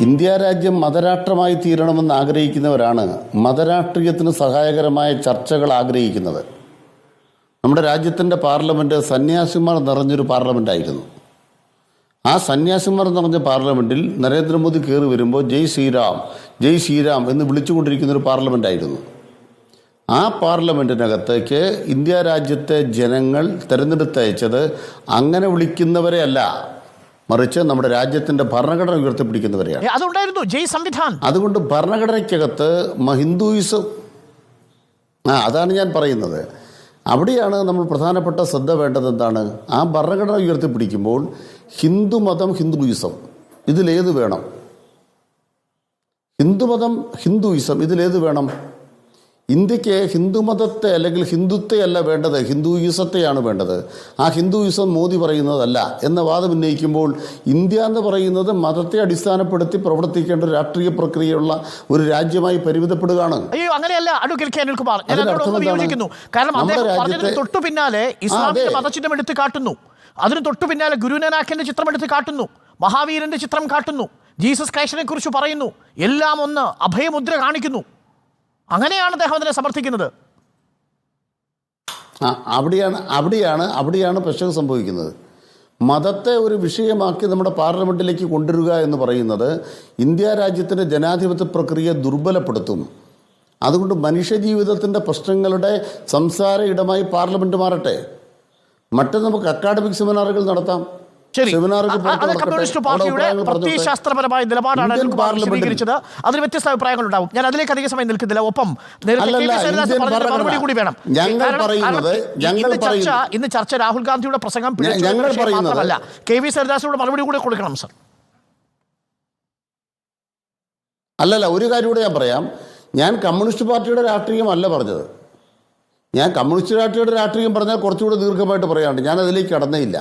ഇന്ത്യ രാജ്യം മതരാഷ്ട്രമായി തീരണമെന്ന് ആഗ്രഹിക്കുന്നവരാണ് മതരാഷ്ട്രീയത്തിന് സഹായകരമായ ചർച്ചകൾ ആഗ്രഹിക്കുന്നത്. നമ്മുടെ രാജ്യത്തിൻ്റെ പാർലമെൻറ്റ് സന്യാസിമാർ നിറഞ്ഞൊരു പാർലമെൻറ്റായിരുന്നു. ആ സന്യാസിമാർ നിറഞ്ഞ പാർലമെൻറ്റിൽ നരേന്ദ്രമോദി കയറി വരുമ്പോൾ ജയ് ശ്രീറാം ജയ് ശ്രീറാം എന്ന് വിളിച്ചുകൊണ്ടിരിക്കുന്നൊരു പാർലമെൻറ്റായിരുന്നു. ആ പാർലമെൻറ്റിനകത്തേക്ക് ഇന്ത്യ രാജ്യത്തെ ജനങ്ങൾ തിരഞ്ഞെടുത്തയച്ചത് അങ്ങനെ വിളിക്കുന്നവരെ അല്ല, മറിച്ച് നമ്മുടെ രാജ്യത്തിൻ്റെ ഭരണഘടന ഉയർത്തിപ്പിടിക്കുന്നവരെയാണ്. അതുകൊണ്ടായിരുന്നു ജയ് സംവിധാൻ. അതുകൊണ്ട് ഭരണഘടനയ്ക്കകത്ത് ഹിന്ദുയിസം, അതാണ് ഞാൻ പറയുന്നത്. അവിടെയാണ് നമ്മൾ പ്രധാനപ്പെട്ട ശ്രദ്ധ വേണ്ടത്. എന്താണ്? ആ ഭരണഘടന ഉയർത്തിപ്പിടിക്കുമ്പോൾ ഹിന്ദുമതം ഹിന്ദുയിസം ഇതിലേത് വേണം? ഹിന്ദുമതം ഹിന്ദുയിസം ഇതിലേത് വേണം? ഇന്ത്യക്ക് ഹിന്ദുമതത്തെ അല്ലെങ്കിൽ ഹിന്ദുത്വയല്ല വേണ്ടത്, ഹിന്ദുയിസത്തെയാണ് വേണ്ടത്. ആ ഹിന്ദുയിസം മോദി പറയുന്നതല്ല എന്ന വാദം ഉന്നയിക്കുമ്പോൾ ഇന്ത്യ എന്ന് പറയുന്നത് മതത്തെ അടിസ്ഥാനപ്പെടുത്തി പ്രവർത്തിക്കേണ്ട ഒരു രാഷ്ട്രീയ പ്രക്രിയയുള്ള ഒരു രാജ്യമായി പരിമിതപ്പെടുകയാണ്. അയ്യോ, അങ്ങനെയല്ല അഡ്വക്കേറ്റ് അനിൽകുമാർ, ഞാൻ അതിനോട് യോജിക്കുന്നു. കാരണം അദ്ദേഹം പറഞ്ഞതിന് തൊട്ടു പിന്നാലെ ഇസ്ലാമിക മതചിഹ്നം എടുത്ത് കാട്ടുന്നു, അതിന് തൊട്ടു പിന്നാലെ ഗുരുനാനാക്കിന്റെ ചിത്രം എടുത്ത് കാട്ടുന്നു, മഹാവീരന്റെ ചിത്രം കാട്ടുന്നു, ജീസസ് ക്രൈസ്റ്റിനെ കുറിച്ച് പറയുന്നു, എല്ലാം ഒന്ന് അഭയമുദ്ര കാണിക്കുന്നു. അങ്ങനെയാണ് അദ്ദേഹം അതിനെ സമർത്ഥിക്കുന്നത്. അവിടെയാണ് പ്രശ്നം സംഭവിക്കുന്നത്. മതത്തെ ഒരു വിഷയമാക്കി നമ്മുടെ പാർലമെൻറ്റിലേക്ക് കൊണ്ടുവരിക എന്ന് പറയുന്നത് ഇന്ത്യ രാജ്യത്തിൻ്റെ ജനാധിപത്യ പ്രക്രിയ ദുർബലപ്പെടുത്തും. അതുകൊണ്ട് മനുഷ്യജീവിതത്തിൻ്റെ പ്രശ്നങ്ങളുടെ സംസാര ഇടമായി പാർലമെൻറ്റ് മാറട്ടെ. മറ്റു നമുക്ക് അക്കാഡമിക് സെമിനാറുകൾ നടത്താം. കമ്മ്യൂണിസ്റ്റ് പാർട്ടിയുടെ പ്രത്യയശാസ്ത്രപരമായ നിലപാടാണ് സ്വീകരിച്ചത്. അതിന് വ്യത്യസ്ത അഭിപ്രായങ്ങൾ ഉണ്ടാവും. ഞാൻ അതിലേക്ക് അധിക സമയം നിൽക്കുന്നില്ല. ഒപ്പം മറുപടി കൂടി വേണം. ഇന്ന് ചർച്ച രാഹുൽ ഗാന്ധിയുടെ പ്രസംഗം മാത്രമല്ല, കെ വി സരിദാസിനോട് മറുപടി കൂടെ കൊടുക്കണം സർ. അല്ലല്ല, ഒരു കാര്യം കൂടെ ഞാൻ പറയാം. ഞാൻ കമ്മ്യൂണിസ്റ്റ് പാർട്ടിയുടെ രാഷ്ട്രീയമല്ല പറഞ്ഞത്. ഞാൻ കമ്മ്യൂണിസ്റ്റ് പാർട്ടിയുടെ രാഷ്ട്രീയം പറഞ്ഞാൽ കുറച്ചുകൂടെ ദീർഘമായിട്ട് പറയാനുണ്ട്. ഞാൻ അതിലേക്ക് കടന്നേയില്ല.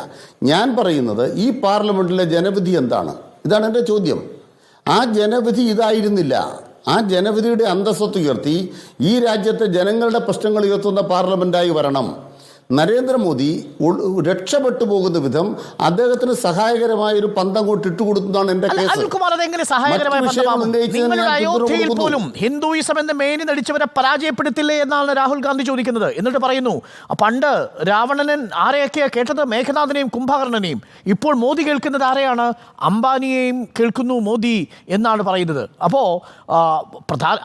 ഞാൻ പറയുന്നത് ഈ പാർലമെൻറ്റിലെ ജനവിധി എന്താണ്? ഇതാണ് എൻ്റെ ചോദ്യം. ആ ജനവിധി ഇതായിരുന്നില്ല. ആ ജനവിധിയുടെ അന്തസ്സത്ത് ഉയർത്തി ഈ രാജ്യത്തെ ജനങ്ങളുടെ പ്രശ്നങ്ങൾ ഉയർത്തുന്ന പാർലമെൻറ്റായി വരണം. നരേന്ദ്രമോദി രക്ഷപ്പെട്ടു പോകുന്ന വിധം അദ്ദേഹത്തിന് സഹായകരമായ ഒരു പന്തങ്ങോട്ട് ഇട്ടുകൊടുക്കുന്നതാണ് എന്റെ കേസ്. അയോധ്യയിൽ പോലും ഹിന്ദുയിസം എന്ന് മേനി നടിച്ചവരെ പരാജയപ്പെടുത്തില്ലേ എന്നാണ് രാഹുൽ ഗാന്ധി ചോദിക്കുന്നത്. എന്നിട്ട് പറയുന്നു, പണ്ട് രാവണൻ ആരെയൊക്കെയാ കേട്ടത്? മേഘനാഥനെയും കുംഭകർണനെയും. ഇപ്പോൾ മോദി കേൾക്കുന്നത് ആരെയാണ്? അംബാനിയെയും കേൾക്കുന്നു മോദി എന്നാണ് പറയുന്നത്. അപ്പോൾ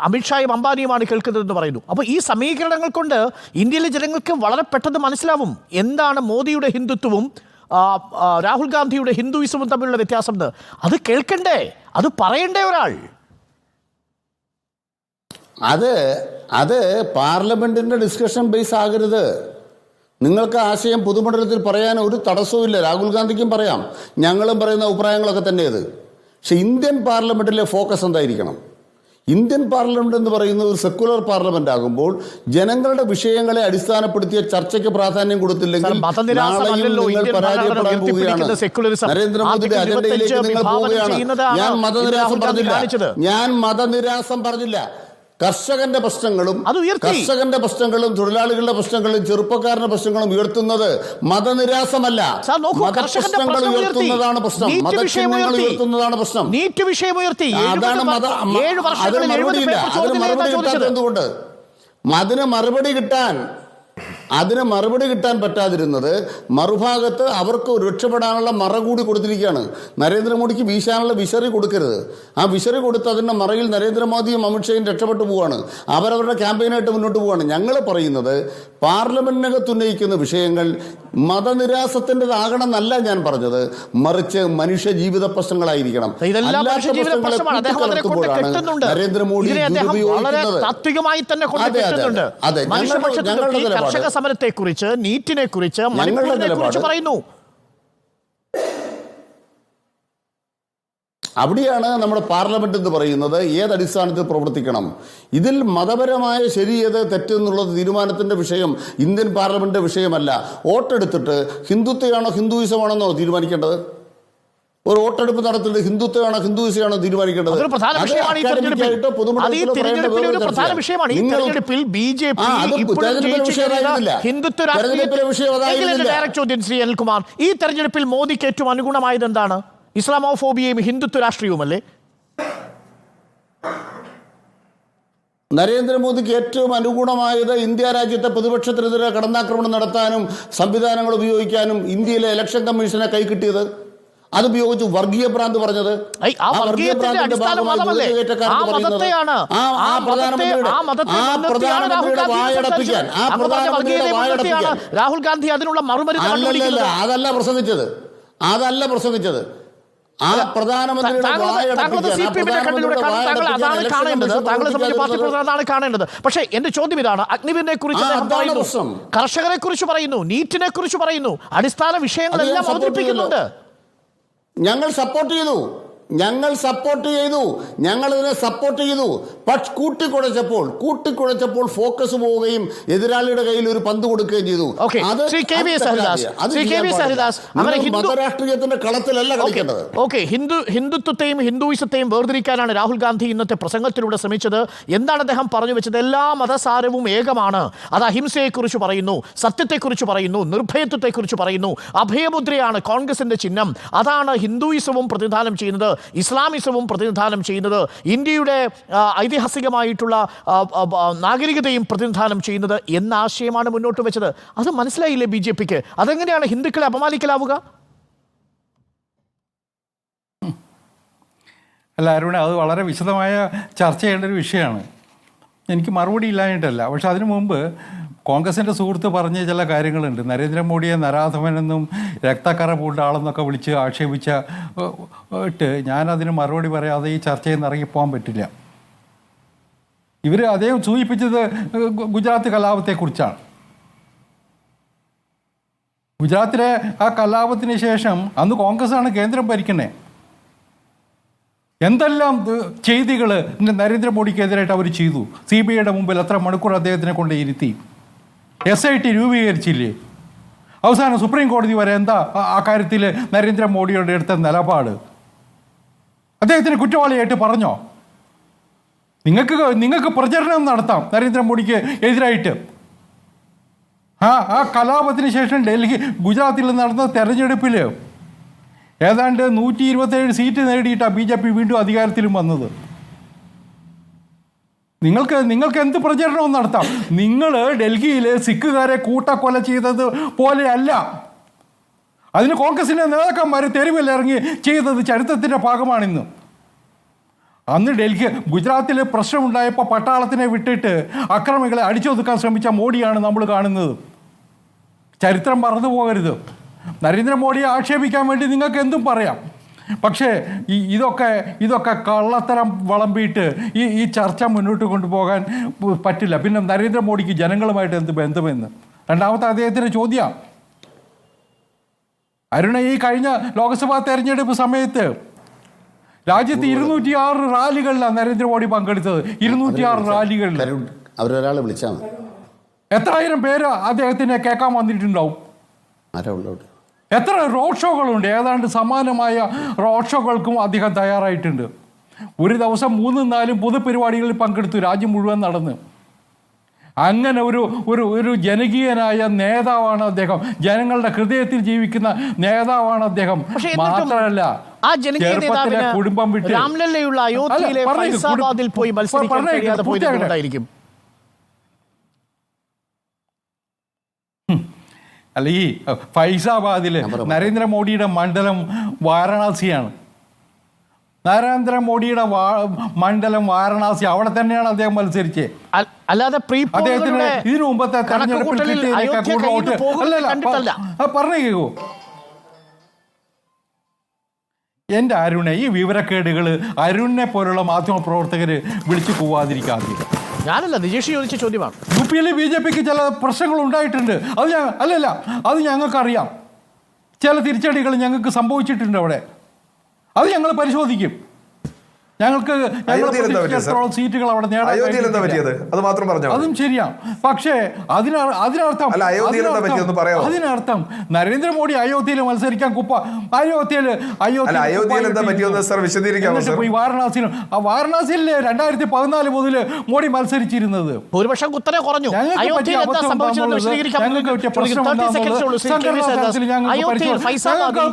അമിത്ഷായും അംബാനിയുമാണ് കേൾക്കുന്നതെന്ന് പറയുന്നു. അപ്പോൾ ഈ സമീകരണങ്ങൾ കൊണ്ട് ഇന്ത്യയിലെ ജനങ്ങൾക്ക് വളരെ പെട്ടെന്ന് മനസ്സിലാവും എന്താണ് മോദിയുടെ ഹിന്ദുത്വവും രാഹുൽ ഗാന്ധിയുടെ ഹിന്ദുയിസവും തമ്മിലുള്ള വ്യത്യാസം. അത് കേൾക്കണ്ടേ? അത് പറയണ്ടേ ഒരാൾ? അത് പാർലമെന്റിന്റെ ഡിസ്കഷൻ ബേസ് ആകരുത്. നിങ്ങൾക്ക് ആശയം പൊതുമണ്ഡലത്തിൽ പറയാൻ ഒരു തടസ്സവുമില്ല. രാഹുൽ ഗാന്ധിക്കും പറയാം, ഞങ്ങളും പറയുന്ന അഭിപ്രായങ്ങളൊക്കെ തന്നെ അത്. പക്ഷെ ഇന്ത്യൻ പാർലമെന്റിലെ ഫോക്കസ് എന്തായിരിക്കണം? ഇന്ത്യൻ പാർലമെന്റ് എന്ന് പറയുന്നത് ഒരു സെക്കുലർ പാർലമെന്റ് ആകുമ്പോൾ ജനങ്ങളുടെ വിഷയങ്ങളെ അടിസ്ഥാനപ്പെടുത്തിയ ചർച്ചയ്ക്ക് പ്രാധാന്യം കൊടുത്തില്ലെങ്കിൽ നാളെയും നിങ്ങൾ പരാജയപ്പെടാൻ പോവുകയാണ്. നരേന്ദ്രമോദിയുടെ അജണ്ടയിലേക്ക് നിങ്ങൾ പോവുകയാണ്. ഞാൻ മതനിരാസം പറഞ്ഞില്ല. കർഷകന്റെ പ്രശ്നങ്ങളും തൊഴിലാളികളുടെ പ്രശ്നങ്ങളും ചെറുപ്പക്കാരുടെ പ്രശ്നങ്ങളും ഉയർത്തുന്നത് മതനിരാസമല്ല, മതപ്രശ്നങ്ങൾ ഉയർത്തുന്നതാണ് പ്രശ്നം, മതചിഹ്നങ്ങൾ ഉയർത്തുന്നതാണ് പ്രശ്നം. അതാണ് അതിന് മറുപടി കിട്ടാത്ത എന്തുകൊണ്ട്? അതിന് മറുപടി കിട്ടാൻ അതിന് മറുപടി കിട്ടാൻ പറ്റാതിരുന്നത് മറുഭാഗത്ത് അവർക്ക് രക്ഷപ്പെടാനുള്ള മറ കൂടി കൊടുത്തിരിക്കുകയാണ്. നരേന്ദ്രമോദിക്ക് വീശാനുള്ള വിശറി കൊടുക്കരുത്. ആ വിശറി കൊടുത്ത് അതിൻ്റെ മറയിൽ നരേന്ദ്രമോദിയും അമിത്ഷായും രക്ഷപ്പെട്ടു പോവുകയാണ്. അവരവരുടെ ക്യാമ്പയിനായിട്ട് മുന്നോട്ട് പോവുകയാണ്. ഞങ്ങൾ പറയുന്നത് പാർലമെന്റിനകത്ത് ഉന്നയിക്കുന്ന വിഷയങ്ങൾ മതനിരാസത്തിൻ്റെതാകണം എന്നല്ല ഞാൻ പറഞ്ഞത്, മറിച്ച് മനുഷ്യ ജീവിത പ്രശ്നങ്ങളായിരിക്കണം. നരേന്ദ്രമോദി കർഷക സമരത്തെ കുറിച്ച്, നീറ്റിനെ കുറിച്ച്, മണിപ്പൂരിനെ കുറിച്ച് പറയുന്നു. അവിടെയാണ് നമ്മുടെ പാർലമെന്റ് എന്ന് പറയുന്നത് ഏതടിസ്ഥാനത്തിൽ പ്രവർത്തിക്കണം. ഇതിൽ മതപരമായ ശരി ഏത് തെറ്റെന്നുള്ളത് തീരുമാനത്തിന്റെ വിഷയം ഇന്ത്യൻ പാർലമെന്റിന്റെ വിഷയമല്ല. വോട്ടെടുത്തിട്ട് ഹിന്ദുത്വമാണോ ഹിന്ദുയിസമാണെന്നോ തീരുമാനിക്കേണ്ടത്? ഒരു വോട്ടെടുപ്പ് നടത്തിയിട്ട് ഹിന്ദുത്വമാണോ ഹിന്ദുയിസമാണോ തീരുമാനിക്കേണ്ടത്? ശ്രീ അനിൽകുമാർ, ഈ തെരഞ്ഞെടുപ്പിൽ മോദിക്ക് ഏറ്റവും അനുഗുണമായത് എന്താണ്? ഇസ്ലാമോഫോബിയയും ഹിന്ദുത്വ രാഷ്ട്രീയവുമല്ലേ? നരേന്ദ്രമോദിക്ക് ഏറ്റവും അനുകൂലമായത് ഇന്ത്യ രാജ്യത്തെ പ്രതിപക്ഷത്തിനെതിരെ കടന്നാക്രമണം നടത്താനും സംവിധാനങ്ങൾ ഉപയോഗിക്കാനും ഇന്ത്യയിലെ ഇലക്ഷൻ കമ്മീഷനെ കൈക്കിട്ടിയത്. അതുപയോഗിച്ച് വർഗീയ ഭ്രാന്ത് പറഞ്ഞത്. പ്രധാനമന്ത്രിയുടെ രാഹുൽ ഗാന്ധി അതിനുള്ള മറുപടി അതല്ല പ്രസംഗിച്ചത്. ആ പ്രധാനമന്ത്രിയുടെ കാണേണ്ടത്. പക്ഷേ എന്റെ ചോദ്യം ഇതാണ്, അഗ്നിവീറിനെ കുറിച്ച് കർഷകരെ കുറിച്ച് പറയുന്നു, നീറ്റിനെ കുറിച്ച് പറയുന്നു, അടിസ്ഥാന വിഷയങ്ങളെല്ലാം അവതരിപ്പിക്കുന്നുണ്ട്. ഞങ്ങൾ സപ്പോർട്ട് ചെയ്തു. ഞങ്ങളിതിനെ സപ്പോർട്ട് ചെയ്തു. പക്ഷെ കൂട്ടിക്കുഴച്ചപ്പോൾ ഫോക്കസ് പോവുകയും എതിരാളിയുടെ കയ്യിൽ ഒരു പന്ത് കൊടുക്കുകയും ചെയ്തു. മതരാഷ്ട്രീയത്തിന്റെ കളത്തിലല്ല കളിക്കേണ്ടത്. ഹിന്ദുത്വത്തെയും ഹിന്ദുയിസത്തെയും വേർതിരിക്കാനാണ് രാഹുൽ ഗാന്ധി ഇന്നത്തെ പ്രസംഗത്തിലൂടെ ശ്രമിച്ചത്. എന്താണ് അദ്ദേഹം പറഞ്ഞു വെച്ചത്? എല്ലാ മതസാരവും ഏകമാണ്. അത് അഹിംസയെക്കുറിച്ച് പറയുന്നു, സത്യത്തെക്കുറിച്ച് പറയുന്നു, നിർഭയത്വത്തെക്കുറിച്ച് പറയുന്നു. അഭയമുദ്രയാണ് കോൺഗ്രസിന്റെ ചിഹ്നം. അതാണ് ഹിന്ദുയിസവും പ്രതിനിധാനം ചെയ്യുന്നത്, ഇസ്ലാമിസവും പ്രതിനിധാനം ചെയ്യുന്നത്, ഇന്ത്യയുടെ ഐതിഹാസികമായിട്ടുള്ള നാഗരികതയും പ്രതിനിധാനം ചെയ്യുന്നത് എന്ന ആശയമാണ് മുന്നോട്ട് വെച്ചത്. അത് മനസ്സിലായില്ലേ ബി ജെ പിക്ക്? അതെങ്ങനെയാണ് ഹിന്ദുക്കളെ അപമാനിക്കലാവുക? അല്ല അരുണ, അത് വളരെ വിശദമായ ചർച്ച ചെയ്യേണ്ട ഒരു വിഷയമാണ്. എനിക്ക് മറുപടി ഇല്ലാഞ്ഞിട്ടല്ല. പക്ഷെ അതിനു മുമ്പ് കോൺഗ്രസിൻ്റെ സുഹൃത്ത് പറഞ്ഞ ചില കാര്യങ്ങളുണ്ട്. നരേന്ദ്രമോദിയെ നരാധമനെന്നും രക്തക്കറ പൂണ്ട ആളെന്നൊക്കെ വിളിച്ച് ആക്ഷേപിച്ചിട്ട് ഞാനതിന് മറുപടി പറയാതെ ഈ ചർച്ചയിൽ നിന്ന് ഇറങ്ങിപ്പോകാൻ പറ്റില്ല. ഇവർ അദ്ദേഹം സൂചിപ്പിച്ചത് ഗുജറാത്ത് കലാപത്തെക്കുറിച്ചാണ്. ഗുജറാത്തിലെ ആ കലാപത്തിന് ശേഷം അന്ന് കോൺഗ്രസ്സാണ് കേന്ദ്രം ഭരിക്കുന്നത്. എന്തെല്ലാം ചെയ്തികൾ നരേന്ദ്രമോദിക്കെതിരായിട്ട് അവർ ചെയ്തു. CBIയുടെ മുമ്പിൽ എത്ര മണിക്കൂർ അദ്ദേഹത്തിനെ കൊണ്ട് ഇരുത്തി. SIT രൂപീകരിച്ചില്ലേ? അവസാനം സുപ്രീം കോടതി വരെ എന്താ ആ കാര്യത്തിൽ നരേന്ദ്രമോദിയുടെ അടുത്ത നിലപാട്? അദ്ദേഹത്തിന് കുറ്റവാളിയായിട്ട് പറഞ്ഞോ? നിങ്ങൾക്ക് പ്രചരണം നടത്താം നരേന്ദ്രമോദിക്ക് എതിരായിട്ട്. ആ കലാപത്തിന് ശേഷം ഗുജറാത്തിൽ നടന്ന തെരഞ്ഞെടുപ്പിൽ ഏതാണ്ട് 127 സീറ്റ് നേടിയിട്ടാണ് BJP വീണ്ടും അധികാരത്തിലും വന്നത്. നിങ്ങൾക്ക് എന്ത് പ്രചരണവും നടത്താം. നിങ്ങൾ ഡൽഹിയിൽ സിഖുകാരെ കൂട്ടക്കൊല ചെയ്തത് പോലെയല്ല. അതിന് കോൺഗ്രസിൻ്റെ നേതാക്കന്മാർ തെരുവിൽ ഇറങ്ങി ചെയ്തത് ചരിത്രത്തിൻ്റെ ഭാഗമാണിന്ന്. അന്ന് ഗുജറാത്തിൽ പ്രശ്നമുണ്ടായപ്പോൾ പട്ടാളത്തിനെ വിട്ടിട്ട് അക്രമികളെ അടിച്ചൊതുക്കാൻ ശ്രമിച്ച മോഡിയാണ് നമ്മൾ കാണുന്നത്. ചരിത്രം മറന്നു പോകരുത്. നരേന്ദ്രമോദിയെ ആക്ഷേപിക്കാൻ വേണ്ടി നിങ്ങൾക്ക് എന്തും പറയാം. പക്ഷേ ഇതൊക്കെ കള്ളത്തരം വളമ്പിയിട്ട് ഈ ചർച്ച മുന്നോട്ട് കൊണ്ടുപോകാൻ പറ്റില്ല. പിന്നെ നരേന്ദ്രമോദിക്ക് ജനങ്ങളുമായിട്ട് എന്ത് ബന്ധമെന്ന് രണ്ടാമത്തെ അദ്ദേഹത്തിൻ്റെ ചോദ്യം. അരുണ, ഈ കഴിഞ്ഞ ലോക്സഭാ തെരഞ്ഞെടുപ്പ് സമയത്ത് രാജ്യത്ത് 206 റാലികളിലാണ് നരേന്ദ്രമോദി പങ്കെടുത്തത്. 206 റാലികളിൽ അവരൊരാളെ വിളിച്ചാൽ എത്ര ആയിരം പേര് അദ്ദേഹത്തിനെ കേൾക്കാൻ വന്നിട്ടുണ്ടാവും? എത്ര റോഡ് ഷോകളുണ്ട്? ഏതാണ്ട് സമാനമായ റോഡ് ഷോകൾക്കും അദ്ദേഹം തയ്യാറായിട്ടുണ്ട്. ഒരു ദിവസം 3-4 പൊതുപരിപാടികളിൽ പങ്കെടുത്തു, രാജ്യം മുഴുവൻ നടന്ന്. അങ്ങനെ ഒരു ജനകീയനായ നേതാവാണ് അദ്ദേഹം. ജനങ്ങളുടെ ഹൃദയത്തിൽ ജീവിക്കുന്ന നേതാവാണ് അദ്ദേഹം. മാത്രമല്ല ചെറുപ്പത്തിലെ കുടുംബം വിട്ട് അല്ല ഈ ഫൈസാബാദിൽ നരേന്ദ്രമോദിയുടെ മണ്ഡലം വാരണാസിയാണ്. നരേന്ദ്രമോദിയുടെ മണ്ഡലം വാരണാസി, അവിടെ തന്നെയാണ് അദ്ദേഹം മത്സരിച്ചത്. അല്ലാതെ അദ്ദേഹത്തിന് ഇതിനു മുമ്പത്തെ തെരഞ്ഞെടുപ്പിൽ കിട്ടിയതിനേക്കാൾ കൂടുതൽ വോട്ട് പറഞ്ഞു കേൾക്കൂ. എൻ്റെ അരുണെ, ഈ വിവരക്കേടുകൾ അരുണിനെ പോലുള്ള മാധ്യമപ്രവർത്തകർ വിളിച്ചു പോവാതിരിക്കാതെ. ഞാനല്ല, നിജേഷ് ചോദിച്ച ചോദ്യമാണ്. UP-യിൽ BJP-ക്ക് ചില പ്രശ്നങ്ങൾ ഉണ്ടായിട്ടുണ്ട്. അത് ഞങ്ങൾക്കറിയാം. ചില തിരിച്ചടികൾ ഞങ്ങൾക്ക് സംഭവിച്ചിട്ടുണ്ട് അവിടെ. അത് ഞങ്ങൾ പരിശോധിക്കും. ഞങ്ങൾക്ക് സീറ്റുകൾ അവിടെ നേടാൻ, അതും ശരിയാണ്. പക്ഷേ അതിനർത്ഥം നരേന്ദ്രമോദി അയോധ്യയിൽ മത്സരിക്കാൻ വാരണാസിയിലും, വാരണാസിയിൽ 2014 മുതൽ മോഡി മത്സരിച്ചിരുന്നത്. ഭൂരിപക്ഷം കുത്തനെ കുറഞ്ഞു.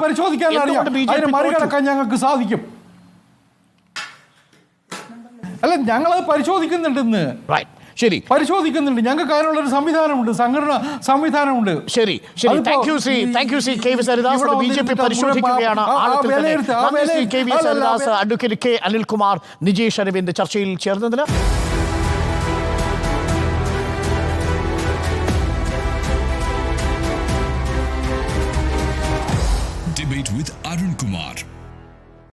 പരിശോധിക്കാൻ അറിയാം. അതിനെ മറികടക്കാൻ ഞങ്ങൾക്ക് സാധിക്കും. അല്ല, ഞങ്ങളത് പരിശോധിക്കുന്നുണ്ടെന്ന്. ശരി, പരിശോധിക്കുന്നുണ്ട്. ഞങ്ങൾക്ക് അതിനുള്ളൊരു സംവിധാനമുണ്ട്, സംഘടന സംവിധാനമുണ്ട്. ശരി, thank you Shri K V Saridas. BJP പരിശോധിക്കുകയാണ്. അഡ്വക്കേറ്റ് കെ അനിൽകുമാർ, നിജേഷ് അരവിന്ദ് ചർച്ചയിൽ ചേർന്നതിന്. Debate with Arun Kumar.